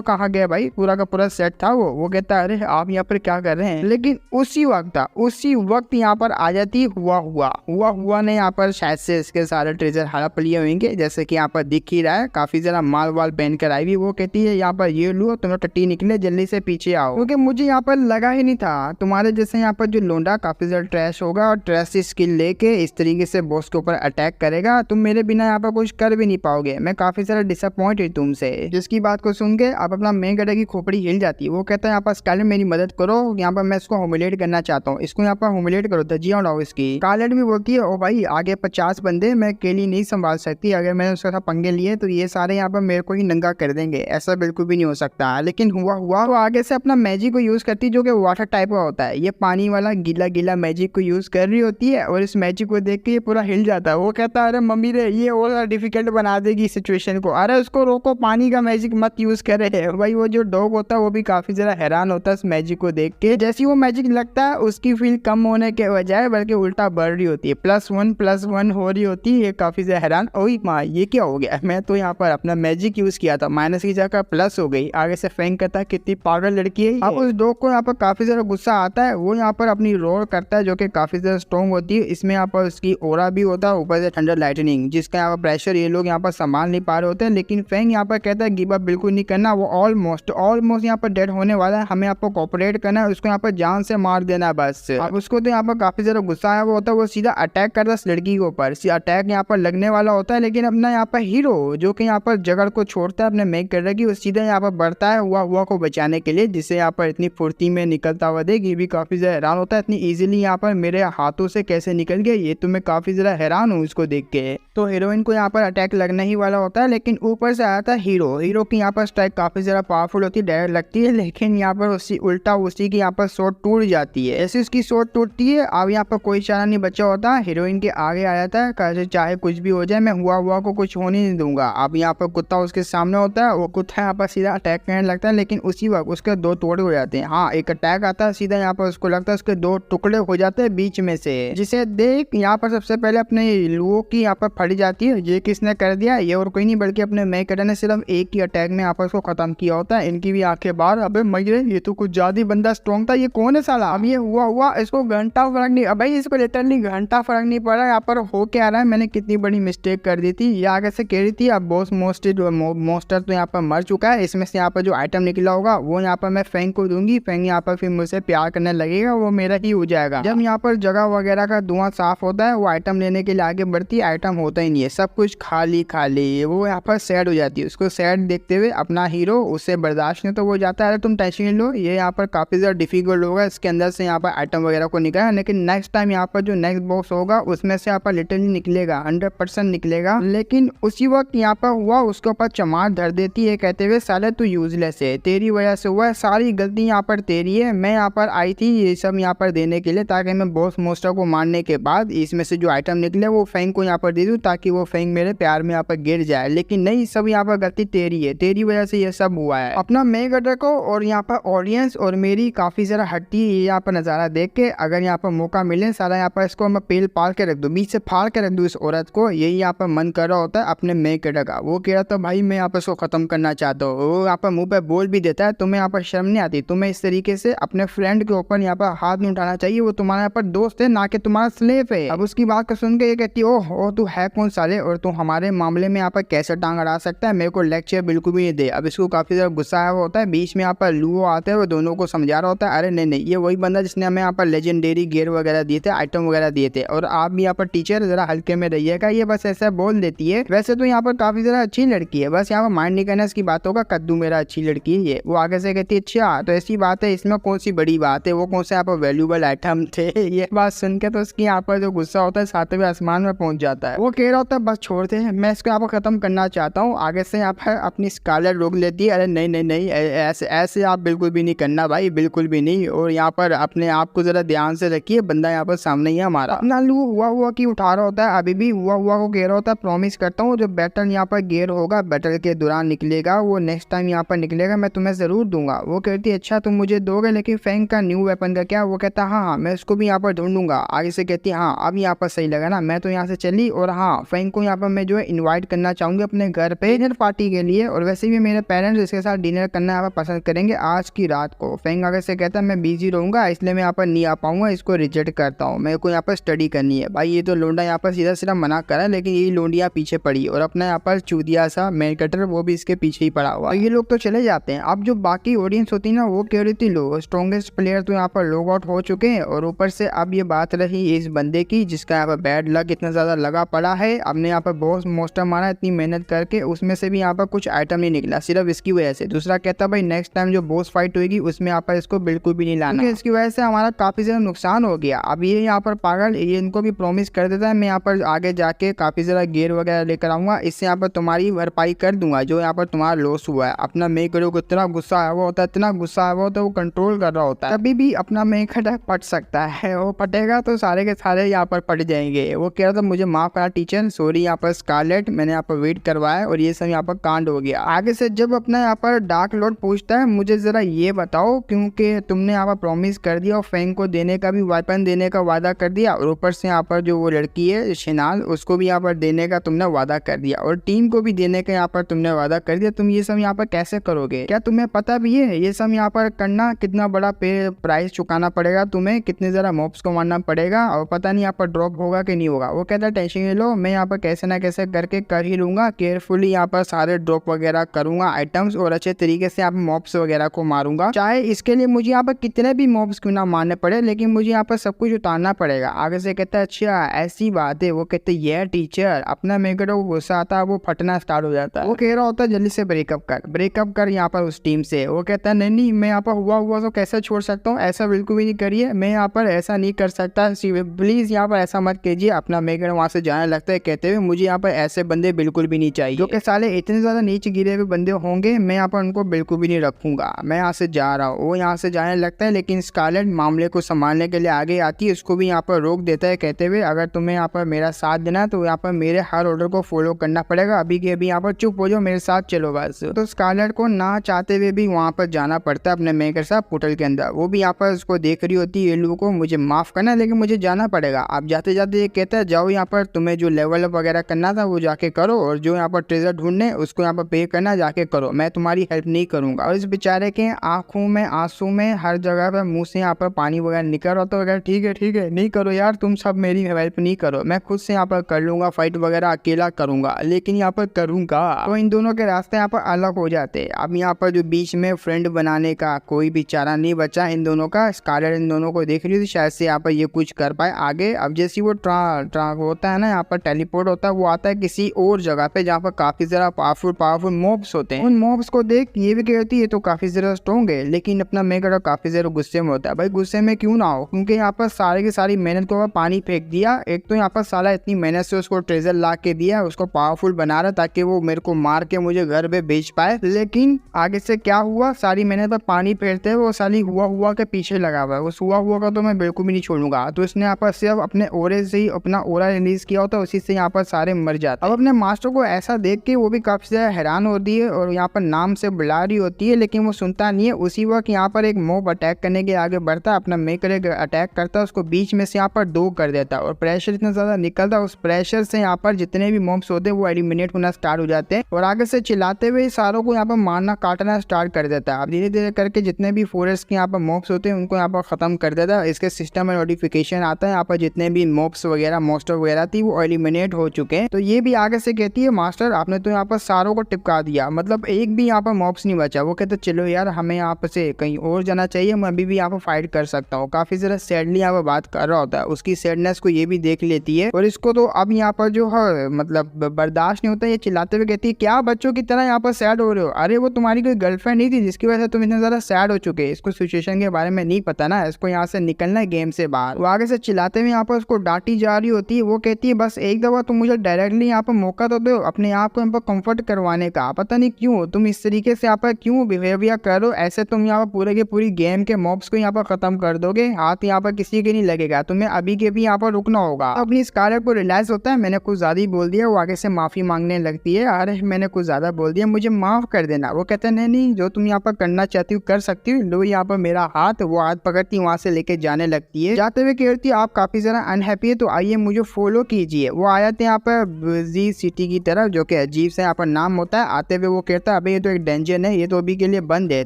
कहाँ गया भाई? पूरा का पूरा सेट था वो कहता है अरे आप यहाँ पर क्या कर रहे हैं? लेकिन उसी वक्त यहाँ पर आ जाती हुआ ने यहाँ पर शायद से इसके सारे ट्रेजर हड़प लिए होंगे, जैसे कि यहाँ पर दिख ही रहा है। काफी ज्यादा माल वाल पहन कर आई हुई। वो कहती है यहाँ पर ये लो तुम्हें टट्टी निकले, जल्दी से पीछे आओ, क्योंकि मुझे यहाँ पर लगा ही नहीं था तुम्हारे जैसे यहाँ पर जो लोंडा काफी ज्यादा ट्रैश होगा और ट्रैश की स्किल लेके इस तरीके से बॉस के ऊपर अटैक करेगा। तुम मेरे बिना यहाँ पर कुछ कर भी नहीं पाओगे, मैं काफी ज्यादा डिसअपॉइंटेड तुमसे। जिसकी बात को सुन के अब अपना मेन गड्ढे की खोपड़ी हिल जाती है। वो कहता है यहाँ पर स्कारलेट मेरी मदद करो, यहाँ पर मैं इसको ह्यूमिलेट करना चाहता हूँ, इसको यहाँ पर ह्यूमिलेट करो, धज्जियां उड़ाओ इसकी। स्कारलेट भी बोलती है ओ भाई आगे 50 बंदे मैं अकेली नहीं संभाल सकती, अगर मैंने उसके साथ पंगे लिए तो ये सारे यहाँ पर मेरे को ही नंगा कर देंगे, ऐसा बिल्कुल भी नहीं हो सकता। लेकिन हुआ तो आगे से अपना मैजिक को यूज करती जो कि वाटर टाइप का होता है, ये पानी वाला गीला मैजिक को यूज कर रही होती है और इस मैजिक को देख के ये पूरा हिल जाता है। वो कहता है अरे मम्मी रे ये और डिफिकल्ट बना देगी सिचुएशन को, अरे उसको रोको, पानी का मैजिक मत यूज करे। भाई वो जो डॉग होता है वो भी काफी ज्यादा हैरान होता है इस मैजिक को देख के। जैसे वो मैजिक लगता है उसकी फील कम होने के बजाय बल्कि उल्टा बढ़ रही होती है, +1 हो रही होती है। ये काफी ज्यादा हैरान, ओही माँ ये क्या हो गया, मैं तो यहाँ पर अपना मैजिक यूज किया था, माइनस की जगह प्लस हो गई। आगे से फैंक करता है कितनी पागल लड़की है। अब उस डॉग को यहाँ पर काफी ज्यादा गुस्सा आता है, वो यहाँ पर अपनी रोर करता है जो कि काफी ज्यादा स्ट्रॉन्ग होती है। इसमें यहाँ पर उसकी ओरा भी होता है, ऊपर से थंडर लाइटनिंग, जिसका यहाँ पर प्रेशर ये लोग यहाँ पर संभाल नहीं पा रहे होते हैं। लेकिन फैंक यहाँ पर कहता है गिव अप बिल्कुल नहीं करना, वो ऑलमोस्ट यहाँ पर डेड होने वाला है, हमें आपको कोऑपरेट करना है, उसको यहाँ पर जान से मार देना है बस। अब उसको तो यहाँ पर काफी ज्यादा गुस्सा आया हुआ होता है, वो सीधा अटैक करता है इस लड़की के ऊपर। अटैक यहाँ पर लगने वाला होता है, लेकिन अपना यहाँ पर हीरो जो कि यहाँ पर जगह को छोड़ता है अपने मेक कर रही, वो सीधा यहाँ पर बढ़ता है हुआ को बचाने के लिए, जिससे यहाँ पर इतनी फुर्ती में निकलता हुआ देख। ये भी काफी ज्यादा हैरान होता है इतनी इजीली यहाँ पर मेरे हाथों से कैसे निकल गया, ये तो मैं काफी ज्यादा हैरान हूँ इसको देख के। तो हीरोइन को यहाँ पर अटैक लगने ही वाला होता है, लेकिन ऊपर से आता है हीरो की यहाँ पर स्ट्राइक काफी ज्यादा पावरफुल होती है, डायरेक्ट लगती है, लेकिन यहाँ पर उसकी उल्टा उसी की यहाँ पर शॉट टूट जाती है। ऐसे उसकी शॉट टूटती है। अब यहाँ पर कोई चारा नहीं बचा होता, हीरोइन के आगे आ जाता है, कैसे चाहे कुछ भी हो जाए मैं हुआ को कुछ होने नहीं दूंगा। अब यहाँ पर कुत्ता उसके सामने होता है, वो कुत्ता यहाँ पर सीधा अटैक करने लगता है, लेकिन उसी वक्त उसके दो टुकड़े हो जाते हैं। हाँ, एक अटैक आता है सीधा, यहाँ पर उसको लगता है उसके दो टुकड़े हो जाते हैं बीच में से, जिसे देख यहाँ पर सबसे पहले अपने लुओ की यहाँ पर फट जाती है। ये किसने कर दिया? ये और कोई नहीं बल्कि अपने मेकटर ने सिर्फ एक ही अटैक में यहाँ पर उसको खत्म किया होता है। इनकी भी आंखें बाहर। अबे मजे, ये तो कुछ ज्यादा बंदा स्ट्रॉन्ग था, ये कौन है साला? अब ये हुआ इसको घंटा फर्क नहीं, अब भाई इसको लिटरली घंटा फर्क नहीं पड़ा यहाँ पर हो क्या रहा है। मैंने कितनी बड़ी मिस्टेक कर दी थी। ये आगे से कह रही थी अब बॉस मोस्टर तो यहाँ पर मर चुका है, इसमें से यहाँ पर जो आइटम निकला होगा वो यहाँ पर मैं फेंग को दूंगी। फेंग यहाँ पर फिर मुझसे प्यार करने लगेगा, वो मेरा ही हो जाएगा। जब यहाँ पर जगह वगैरह का धुआं साफ होता है, वो आइटम लेने के लिए आगे बढ़ती है, आइटम होता ही नहीं है, सब कुछ खाली खाली। वो यहाँ पर सैड हो जाती है। उसको सैड देखते हुए अपना हीरो उससे बर्दाश्त नहीं तो वो जाता है, अरे तुम टेंशन लो, ये यहाँ पर काफी ज्यादा डिफिकल्ट होगा इसके अंदर से यहाँ पर आइटम वगैरह को निकाला, लेकिन नेक्स्ट टाइम यहाँ पर जो नेक्स्ट बॉक्स होगा उसमें से यहाँ पर लिटरली निकलेगा, 100% निकलेगा। लेकिन उसी वक्त यहाँ पर हुआ उसके ऊपर चमार धर देती है कहते हुए साले तू यूजलेस है, तेरी वजह से हुआ है, सारी गलती यहाँ पर तेरी है। मैं यहाँ पर आई थी ये सब यहाँ पर देने के लिए ताकि मैं बॉस मोस्टर को मारने के बाद इसमें से जो आइटम निकले वो फेंग को यहाँ पर दे दूँ ताकि वो फेंग मेरे प्यार में यहाँ पर गिर जाए। लेकिन नहीं, सब यहाँ पर गलती तेरी है, तेरी वजह से ये सब हुआ है। अपना मेकटर को और यहाँ पर ऑडियंस और मेरी काफी जरा हटती है यहाँ पर नजारा देख के। अगर यहाँ पर मौका मिले सारा यहाँ पर इसको मैं पेल पाल के रख दूँ, बीच से फाड़ के रख दूँ इस औरत को, यही यहाँ पर मन कर रहा होता है अपने मेकटर का। वो कह रहा था भाई मैं यहाँ पर इसको खत्म करना चाहता हूँ। वो यहाँ पर मुंह पे बोल भी देता है तुम्हें यहाँ पर शर्म नहीं आती, तुम्हें इस तरीके से अपने फ्रेंड के ऊपर यहाँ पर हाथ नहीं उठाना चाहिए, वो तुम्हारा यहाँ पर दोस्त है ना कि तुम्हारा स्लेव है। अब उसकी बात को सुन के ये कहती है ओह तू है कौन साले और तू हमारे मामले में यहाँ पर कैसे टांग अड़ा सकता है, मेरे को लेक्चर बिल्कुल भी नहीं दे। अब इसको काफी ज्यादा गुस्सा आया होता है। बीच में यहाँ पर लुओ आते हैं, वो दोनों को समझा रहा होता है अरे नहीं ये वही बंदा जिसने हमें यहाँ पर लेजेंडरी गियर वगैरह दिए थे, आइटम वगैरह दिए थे, और आप भी यहाँ पर टीचर जरा हल्के में रहिएगा। ये बस ऐसा बोल देती है। वैसे तो यहाँ पर काफी ज्यादा अच्छी लड़की है, बस यहाँ पर माइंड नहीं करना इसकी बातों का, कद्दू मेरा अच्छी लड़की है ये। वो आगे से कहती है अच्छा तो ऐसी बात है, इसमें कौन सी बड़ी बात है, वो कौन से यहाँ पर वैल्यूबल आइटम थे। ये बात सुन के तो उसकी यहाँ पर जो गुस्सा होता है सातवें आसमान में पहुंच जाता है। वो कह रहा होता है बस छोड़ दे, मैं इसको यहाँ पर खत्म करना चाहता हूँ। आगे से यहाँ पर अपनी स्कारलेट रोक लेती है, अरे नहीं ऐसे आप बिल्कुल भी नहीं करना भाई, बिल्कुल भी नहीं। और यहाँ पर अपने आप को जरा ध्यान से रखिए, बंदा यहाँ पर सामने ही हमारा। अपना लू हुआ की उठा रहा होता है, अभी भी हुआ को कह रहा होता है प्रॉमिस करता हूँ जो बैटल यहाँ पर गेयर होगा बैटल के दौरान निकलेगा, वो नेक्स्ट टाइम यहाँ पर निकलेगा मैं तुम्हें जरूर दूंगा। वो कहती है अच्छा तुम मुझे दोगे, लेकिन फेंग का न्यू वेपन का क्या? वो कहता है हाँ मैं उसको भी यहाँ पर ढूंढूंगा। आगे से कहती है हाँ अब यहाँ पर सही लगा ना, मैं तो यहाँ से चली। और हाँ फेंग को यहाँ पर मैं जो है इन्वाइट करना चाहूंगी अपने घर पे डिनर पार्टी के लिए, और वैसे भी मेरे पेरेंट्स इसके साथ डिनर करना यहाँ पर पसंद करेंगे आज की रात को। फेंग आगे से कहता है मैं बिजी रहूंगा इसलिए मैं यहाँ पर नहीं आ पाऊंगा, इसको रिजेक्ट करता हूँ, मेरे को यहाँ पर स्टडी करनी है। भाई ये तो लोंडा यहाँ पर सीधा मना करा, लेकिन ये लोंडिया पीछे पड़ी और अपना यहाँ पर चूदिया सा मेकटर वो भी इसके पीछे ही पड़ा हुआ। ये लोग तो चले जाते हैं। अब जो बाकी ऑडियंस होती है ना वो कह रही थी लो स्ट्रॉन्गेस्ट प्लेयर तो यहाँ पर लॉग आउट हो चुके हैं, और ऊपर से अब ये बात रही इस बंदे की जिसका यहाँ पर बैड लक इतना ज्यादा लगा पड़ा है। हमने यहाँ पर बॉस मोस्टर मारा इतनी मेहनत करके, उसमें से भी यहाँ पर कुछ आइटम नहीं निकला सिर्फ इसकी वजह से। दूसरा कहता भाई नेक्स्ट टाइम जो बॉस फाइट होगी उसमें यहाँ पर इसको बिल्कुल भी नहीं लाना, इसकी वजह से हमारा काफी ज्यादा नुकसान हो गया। अब ये यहाँ पर पागल ये इनको भी प्रॉमिस कर देता है मैं यहाँ पर आगे जाके काफी ज्यादा गियर वगैरह लेकर आऊंगा, इससे यहाँ पर तुम्हारी भरपाई कर दूंगा जो यहाँ पर तुम्हारा लॉस हुआ है। अपना मेकरो को इतना गुस्सा आया हुआ होता है, इतना गुस्सा आया हुआ होता है, वो कंट्रोल कर रहा होता है। कभी भी अपना मेकड़ पट सकता है, वो पटेगा तो सारे के सारे यहाँ पर पट जाएंगे। वो कह रहा था मुझे माफ करा टीचर, सॉरी यहाँ पर स्कारलेट, मैंने यहाँ पर वेट करवाया और ये सब यहाँ पर कांड हो गया। आगे से जब अपना यहाँ पर डार्क लॉर्ड पूछता है मुझे जरा ये बताओ क्योंकि तुमने यहाँ पर प्रॉमिस कर दिया और फेंग को देने का भी वेपन देने का वादा कर दिया, और ऊपर से यहाँ पर जो वो लड़की है शिनाल उसको भी यहाँ पर देने का तुमने वादा कर दिया, और टीम को भी देने का यहाँ पर तुमने वादा कर दिया, तुम ये सब यहाँ पर कैसे करोगे? क्या तुम्हें पता भी है ये सब यहाँ पर करना कितना बड़ा प्राइस चुकाना पड़ेगा तुम्हें, कितने जरा मॉब्स को मारना पड़ेगा, और पता नहीं यहाँ पर ड्रॉप होगा कि नहीं होगा। वो कहता है टेंशन नहीं लो, मैं यहाँ पर कैसे ना कैसे करके कर ही लूंगा, केयरफुली यहाँ पर सारे ड्रॉप वगैरह करूंगा आइटम्स, और अच्छे तरीके से यहाँ पर मॉब्स वगैरह को मारूंगा, चाहे इसके लिए मुझे यहाँ पर कितने भी मॉब्स क्यों ना मारने पड़े, लेकिन मुझे यहाँ पर सब कुछ उतारना पड़ेगा। आगे से कहता है अच्छा ऐसी बात है। वो कहते हैं ये टीचर, अपना मेकड़ को गुस्सा आता है, वो फटना स्टार्ट हो जाता है। वो कह रहा होता है जल्दी से ब्रेकअप कर यहाँ पर उस टीम से। वो कहता है नहीं मैं यहाँ पर हुआ तो कैसे छोड़ सकता हूँ, ऐसा बिल्कुल भी नहीं करिए, मैं यहाँ पर ऐसा नहीं कर सकता, प्लीज यहाँ पर ऐसा मत कीजिए। अपना मेकड़ वहाँ से जाने लगता है कहते हुए मुझे यहाँ पर ऐसे बंदे बिल्कुल भी नहीं चाहिए, जो कि साले इतने ज्यादा नीचे गिरे हुए बंदे होंगे, मैं यहाँ पर उनको बिल्कुल भी नहीं रखूंगा, मैं यहाँ से जा रहा हूँ। वो यहाँ से जाने लगता है, लेकिन स्कारलेट मामले को संभालने के लिए आगे आती है, उसको भी यहाँ पर रोक देता है कहते हुए अगर तुम्हें यहाँ पर मेरा साथ देना है तो यहाँ पर मेरे हर ऑर्डर को फॉलो करना पड़ेगा, अभी के अभी यहाँ पर चुप हो जाओ, मेरे साथ चलो बस। तो स्कारलेट को ना चाहते हुए भी वहाँ पर जाना पड़ता है अपने मेयर के साथ पोर्टल के अंदर। वो भी यहाँ पर उसको देख रही होती है, येलो को मुझे माफ करना लेकिन मुझे जाना पड़ेगा। आप जाते जाते ये कहता है जाओ यहाँ पर तुम्हें जो लेवल अप वगैरह करना था वो जाके करो, और जो यहाँ पर ट्रेजर ढूंढने उसको यहाँ पर पे करना जाके करो, मैं तुम्हारी हेल्प नहीं करूंगा। और इस बेचारे के आंखों में आंसू में हर जगह पर मुंह से यहाँ पर पानी वगैरह निकल रहा था वगैरह। ठीक है नहीं करो यार, तुम सब मेरी हेल्प नहीं करो, मैं खुद से यहाँ पर कर लूंगा, फाइट वगैरह अकेला करूंगा, लेकिन यहाँ पर करूंगा। तो इन दोनों के रास्ते यहाँ पर अलग हो जाते। अब यहाँ पर जो बीच में फ्रेंड बनाने का कोई भी चारा नहीं बचा इन दोनों का। स्कारलेट इन दोनों को देख रही थी शायद से यहाँ पर ये कुछ कर पाए आगे। अब जैसे वो ट्रा होता है ना, यहाँ पर टेलीपोर्ट होता है, वो आता है किसी और जगह पे जहाँ पर काफी ज्यादा पावरफुल मॉब्स होते हैं। उन मॉब्स को देख ये भी कहती है तो काफी ज्यादा स्ट्रॉन्ग है, लेकिन अपना मेकर काफी ज्यादा गुस्से में होता है। भाई गुस्से में क्यों ना हो, क्योंकि यहाँ पर सारी की सारी मेहनत को पानी फेंक दिया। एक तो यहाँ पर साला इतनी मेहनत से उसको ट्रेजर ला के दिया, उसको पावरफुल बना रहा ताकि वो मेरे को मार के मुझे घर पे बेच पाए, लेकिन आगे से क्या हुआ, सारी मेहनत पर पानी फेरते हुए वो साली हुआ के पीछे लगा हुआ है। उस हुआ का तो मैं बिल्कुल भी नहीं छोड़ूंगा। तो इसने यहाँ पर सिर्फ अपने ओरे से ही अपना ओरा रिलीज किया होता है, उसी से यहाँ पर सारे मर जाते। अब अपने मास्टर को ऐसा देख के वो भी काफी ज्यादा हैरान होती है और यहाँ पर नाम से बुला रही होती है, लेकिन वो सुनता नहीं है। उसी वक्त यहाँ पर एक मॉब अटैक करने के आगे बढ़ता है, अपना मेकर अटैक करता है, उसको बीच में से यहाँ पर दो कर देता है और प्रेशर इतना ज्यादा निकलता है, उस प्रेशर से यहाँ पर जितने भी मॉब्स होते हैं वो एलिमिनेट होना स्टार्ट हो जाते हैं और आगे से चिल्लाते हुए सारों को यहाँ पर मारना काटना स्टार्ट कर देता है। अब धीरे धीरे करके जितने भी फॉरेस्ट के यहाँ पर मॉब्स होते हैं उनको यहाँ पर खत्म कर देता है। इसके सिस्टम में नोटिफिकेशन आता है यहाँ पर जितने भी मॉब्स वगैरह मॉन्स्टर वगैरह थी वो एलिमिनेट हो चुके हैं। तो ये भी आगे से कहती है मास्टर आपने तो यहाँ पर सारों को टिपका दिया, मतलब एक भी यहाँ पर मॉब्स नहीं बचा। वो कहते चलो यार हमें यहाँ से कहीं और जाना चाहिए, मैं अभी भी यहाँ पर फाइट कर सकता हूँ। काफी ज्यादा सैडली यहाँ पर बात कर रहा होता है, उसकी सैडनेस को ये भी देख लेती है और इसको तो अब यहाँ पर जो है मतलब बर्दाश्त नहीं होता। ये चिल्लाते हुए कहती है क्या बच्चों की तरह यहाँ पर सैड हो रहे हो, अरे वो तुम्हारी कोई गर्लफ्रेंड नहीं थी जिसकी वजह से तुम इतना ज्यादा सैड हो चुके। इसको सिचुएशन के बारे में नहीं पता ना, इसको यहाँ से निकलना है गेम से बाहर। वो आगे से चिल्लाते हुए यहाँ पर उसको डांटी जा रही होती है। वो कहती है बस एक दफा तुम मुझे डायरेक्टली यहाँ पर मौका तो दो अपने आप को यहाँ पर कंफर्ट करवाने का, पता नहीं क्यों तुम इस तरीके से यहाँ पर क्यों बिहेवियर करो, ऐसे तुम यहाँ पर पूरे के पूरी गेम के मॉब्स को यहाँ पर खत्म कर दोगे, हाथ यहाँ पर किसी के नहीं लगेगा, तुम्हें अभी के भी यहाँ पर रुकना होगा। अपनी स्कारलेट को रियलाइज होता है मैंने कुछ ज्यादा ही बोल दिया। वो आगे से माफी मांगने लगती है, अरे मैंने कुछ ज्यादा बोल दिया, मुझे माफ कर देना। वो कहते हैं नहीं जो तुम यहाँ पर करना चाहती हो कर सकती हो, लो यहाँ पर मेरा हाथ। वो हाथ पकड़ती वहां से लेके जाने लगती है। जाते हुए कहती है आप काफी ज्यादा अनहैप्पी है तो आइए मुझे फॉलो कीजिए। वो आ जाते हैं यहाँ पर बिजी सिटी की तरफ जो कि अजीब से यहाँ पर नाम होता है। आते हुए वो कहता है अबे ये तो एक डेंजर है, ये तो अभी के लिए बंद है,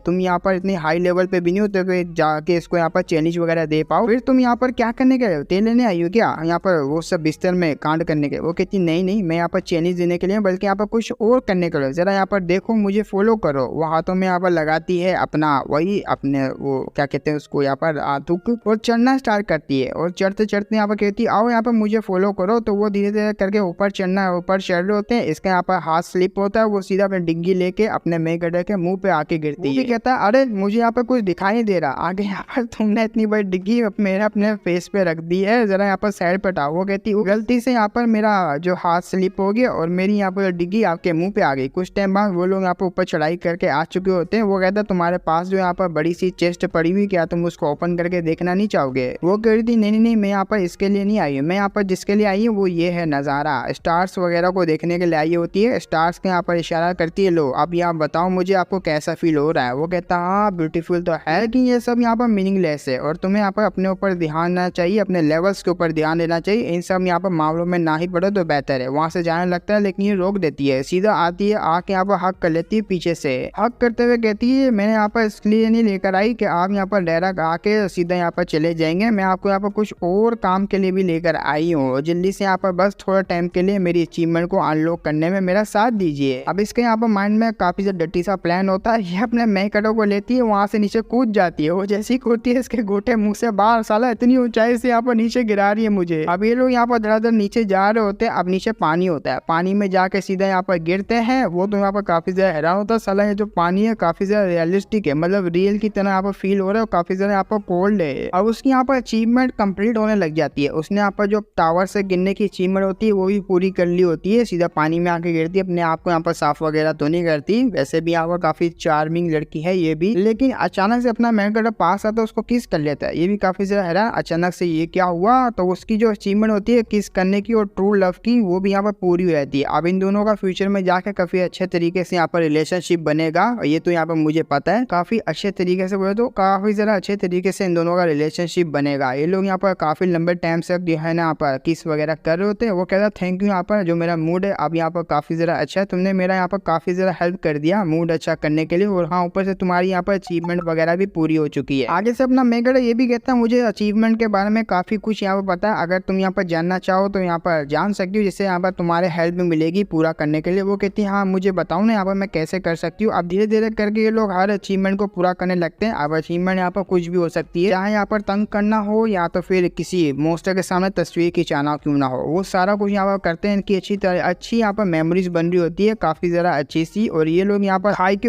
तुम यहाँ पर इतनी हाई लेवल पे भी नहीं होते कि जाके इसको यहाँ पर चैलेंज वगैरह दे पाओ, फिर तुम यहाँ पर क्या करने गए हो, तेल लेने आई हो क्या यहाँ पर वो सब बिस्तर में कांड करने के। वो कहती नहीं मैं यहाँ पर चैलेंज देने के लिए बल्कि यहाँ पर कुछ और करने के लिए, जरा यहाँ पर देखो मुझे फॉलो करो। वो हाथों में यहाँ पर लगाती है अपना वही अपने वो क्या कहते हैं उसको यहाँ पर आतुक और चढ़ना स्टार्ट करती है और चढ़ते चढ़ते यहाँ पर कहती है आओ यहाँ पर मुझे फॉलो करो। तो वो धीरे धीरे करके ऊपर चढ़ रहे होते हैं। इसका यहाँ पर हाथ स्लिप होता है, वो सीधा अपनी डिग्गी लेके अपने मेगडर के मुंह पे आके गिरती है। कहता है अरे मुझे यहाँ पर कुछ दिखाई नहीं दे रहा, आगे यहाँ पर तुमने इतनी बड़ी डिग्गी मेरा अपने फेस पे रख दी है, जरा यहाँ पर साइड पे हटाओ। वो कहती है गलती से यहाँ पर मेरा जो हाथ स्लिप हो गया और मेरी यहाँ पर डिग्गी आपके मुंह पे आ गई। कुछ टाइम बाद वो लोग यहाँ पर ऊपर चढ़ाई करके आ चुके होते हैं। वो कहता है तुम्हारे पास जो यहाँ पर बड़ी सी चेस्ट पड़ी हुई, क्या तुम उसको ओपन करके देखना नहीं चाहोगे। वो कह रही थी नहीं मैं यहाँ पर इसके लिए नहीं आई हूँ, मैं यहाँ पर जिसके लिए आई हूँ वो ये है नज़ारा, स्टार्स वगैरह को देखने के लिए आई होती है। स्टार्स के यहाँ पर इशारा करती है, लो अब यहाँ बताओ मुझे आपको कैसा फील हो रहा है। वो कहता है हाँ ब्यूटीफुल तो है, लेकिन ये सब यहाँ पर मीनिंगलेस है और तुम्हें यहाँ पर अपने ऊपर ध्यान देना चाहिए, अपने लेवल्स के ऊपर ध्यान देना चाहिए, इन सब यहाँ पर मामलों में ना ही पड़ो तो बेहतर है। वहाँ से जाने लगता है लेकिन ये रोक देती है, सीधा आती है आके यहाँ पर हक कर लेती है पीछे से। हक करते हुए कहती है मैंने यहाँ पर इसलिए नहीं लेकर आई कि आप यहाँ पर डायरेक्ट आके सीधा यहाँ पर चले जाएंगे, मैं आपको यहाँ पर कुछ और काम के लिए भी लेकर आई हूँ, जल्दी से यहाँ पर बस थोड़ा टाइम के लिए मेरी अचीवमेंट को अनलॉक करने में मेरा साथ दीजिए। अब इसके यहाँ पर माइंड में काफी ज्यादा डटी सा प्लान होता है। ये अपने मेकड़ों को लेती है, वहां से नीचे कूद जाती है। वो जैसी कूदती है इसके गोटे मुंह से बाहर, साला इतनी ऊंचाई से यहाँ पर नीचे गिरा रही है मुझे। अब ये लोग यहाँ पर धड़ाधड़ नीचे जा रहे होते हैं। अब नीचे पानी होता है, पानी में जाके सीधा यहाँ पर गिरते हैं। वो तो यहाँ पर काफी ज्यादा हैरान होता है, साला ये जो पानी है काफी ज्यादा रियलिस्टिक है, मतलब रियल की तरह यहाँ पर फील हो रहा है, काफी ज्यादा यहाँ पर कोल्ड है। अब उसकी यहाँ पर अचीवमेंट कंप्लीट होने लग जाती है। उसने यहाँ पर जो टावर से गिरने की अचीवमेंट होती है वो भी पूरी कर ली होती है। सीधा पानी में आके गिरती है, अपने आप को यहाँ पर साफ वगैरह तो नहीं करती, वैसे भी यहाँ पर काफी चार्मिंग लड़की है ये भी। लेकिन नहीं अचानक से अपना मेन कैरेक्टर पास आता है उसको किस कर लेता है। ये भी काफी ज्यादा हैरान अचानक से ये क्या हुआ। तो उसकी जो अचीवमेंट होती है किस करने की और ट्रू लव की वो भी यहाँ पर पूरी हो जाती है। अब इन दोनों का फ्यूचर में जाकर काफी अच्छे तरीके से यहाँ पर रिलेशनशिप बनेगा। ये तो यहाँ पर मुझे पता है काफी अच्छे तरीके से बोले तो काफी ज्यादा अच्छे तरीके से इन दोनों का रिलेशनशिप बनेगा। ये लोग यहाँ पर काफी लंबे टाइम से जो है ना यहाँ पर किस वगैरह कर रहे होते हैं। वो कहता है थैंक यू यहाँ पर जो मेरा मूड है अब यहाँ पर काफी ज्यादा अच्छा है, तुमने मेरा यहाँ पर काफी ज्यादा हेल्प कर दिया मूड अच्छा करने के लिए। और हाँ ऊपर से तुम्हारी यहाँ पर अचीवमेंट वगैरह भी पूरी हो चुकी है। आगे से अपना मेन कैरेक्टर ये भी कहता है मुझे अचीवमेंट के बारे में काफी कुछ यहाँ पर पता है, अगर तुम यहाँ पर जानना चाहो तो यहाँ पर जान सकती हो, जिससे यहाँ पर तुम्हारे हेल्प भी मिलेगी पूरा करने के लिए। वो कहती है हाँ मुझे बताओ ना यहाँ पर मैं कैसे कर सकती हूँ। अब धीरे धीरे करके ये लोग हर अचीवमेंट को पूरा करने लगते हैं। अब अचीवमेंट यहाँ पर कुछ भी हो सकती है, चाहे यहाँ पर तंग करना हो या तो फिर किसी मोस्टर के सामने तस्वीर खिंचाना क्यों ना हो, वो सारा कुछ यहाँ पर करते हैं। इनकी अच्छी यहाँ पर मेमोरीज बन रही होती है काफी ज्यादा अच्छी सी। और ये लोग यहाँ पर खाई के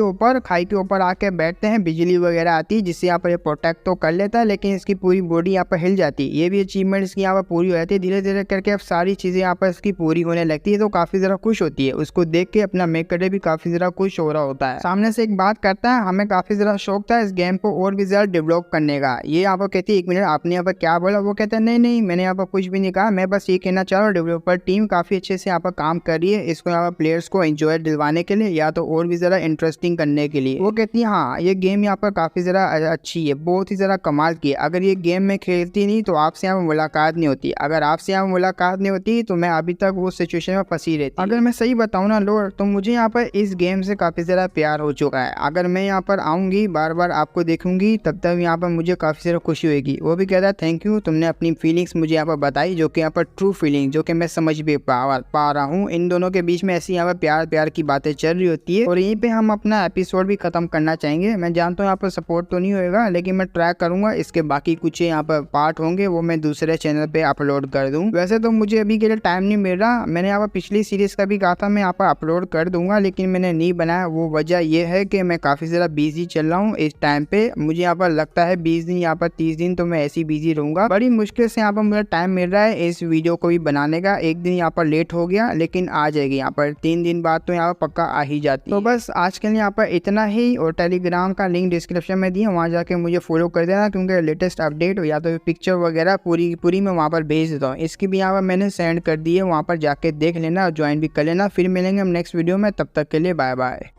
ऊपर आके बैठते हैं, बिजली वगैरह आती है जिससे यहाँ पर प्रोटेक्ट तो कर लेता है लेकिन इसकी पूरी बॉडी यहाँ पर हिल जाती है। ये भी अचीवमेंट इसकी यहाँ पर पूरी हो जाती है। धीरे धीरे करके अब सारी चीजें यहाँ पर इसकी पूरी होने लगती है तो काफी ज्यादा खुश होती है। उसको देख के अपना मेक कैरेक्टर भी काफी ज्यादा खुश हो रहा होता है। सामने से एक बात करता है हमें काफी ज्यादा शौक था इस गेम को और भी ज्यादा डेवलप करने का। ये यहाँ पर कहती है एक मिनट आपने यहाँ पर क्या बोला। वो कहता है नहीं मैंने यहाँ पर कुछ भी नहीं कहा, मैं बस ये कहना चाह रहा हूँ डेवलपर टीम काफी अच्छे से यहाँ पर काम कर रही है इसको यहाँ पर प्लेयर्स को एंजॉय दिलवाने के लिए या तो और भी ज्यादा इंटरेस्टिंग करने के लिए। वो कहती है हाँ ये गेम यहाँ पर काफी ज्यादा अच्छी है, बहुत ही ज्यादा कमाल की है। अगर ये गेम में खेलती नहीं तो आपसे यहाँ पर मुलाकात नहीं होती, अगर आपसे यहाँ मुलाकात नहीं होती तो मैं अभी तक वो सिचुएशन में फंसी रहती। अगर मैं सही बताऊँ ना लॉर्ड तो मुझे यहाँ पर इस गेम से काफी ज्यादा प्यार हो चुका है। अगर मैं यहाँ पर आऊंगी बार बार आपको देखूंगी तब तक यहाँ पर मुझे काफी ज्यादा खुशी होगी। वो भी कहता है थैंक यू तुमने अपनी फीलिंग्स मुझे यहाँ पर बताई जो कि यहाँ पर ट्रू फीलिंग जो कि मैं समझ भी पा रहा हूँ। इन दोनों के बीच में ऐसी यहाँ पर प्यार की बातें चल रही होती है। और यहीं पे हम अपना एपिसोड भी खत्म करना चाहेंगे। मैं जानता हूँ यहाँ पर सपोर्ट तो नहीं होएगा लेकिन मैं ट्राई करूंगा इसके बाकी कुछ यहाँ पर पार्ट होंगे वो मैं दूसरे चैनल पे अपलोड कर दूं। वैसे तो मुझे अभी के लिए टाइम नहीं मिल रहा, मैंने यहाँ पर पिछली सीरीज का भी कहा था मैं यहाँ पर अपलोड कर दूंगा लेकिन मैंने नहीं बनाया। वो वजह ये है कि मैं काफी ज्यादा बिजी चल रहा हूँ इस टाइम पे। मुझे यहाँ पर लगता है 20 दिन यहाँ पर 30 दिन तो मैं ऐसे ही बिजी रहूंगा। बड़ी मुश्किल से यहाँ पर मुझे टाइम मिल रहा है इस वीडियो को भी बनाने का। एक दिन यहाँ पर लेट हो गया लेकिन आ जाएगी यहाँ पर 3 दिन बाद तो यहाँ पर पक्का आ ही जाती है। तो बस आज के लिए यहाँ पर इतना ही। और टेलीग्राम का लिंक डिस्क्रिप्शन में दिया, वहाँ जाके मुझे फॉलो कर देना क्योंकि लेटेस्ट अपडेट या तो पिक्चर वगैरह पूरी मैं वहाँ पर भेज देता हूँ। इसकी भी यहाँ पर मैंने सेंड कर दी है, वहाँ पर जाके देख लेना और ज्वाइन भी कर लेना। फिर मिलेंगे हम नेक्स्ट वीडियो में, तब तक के लिए बाय बाय।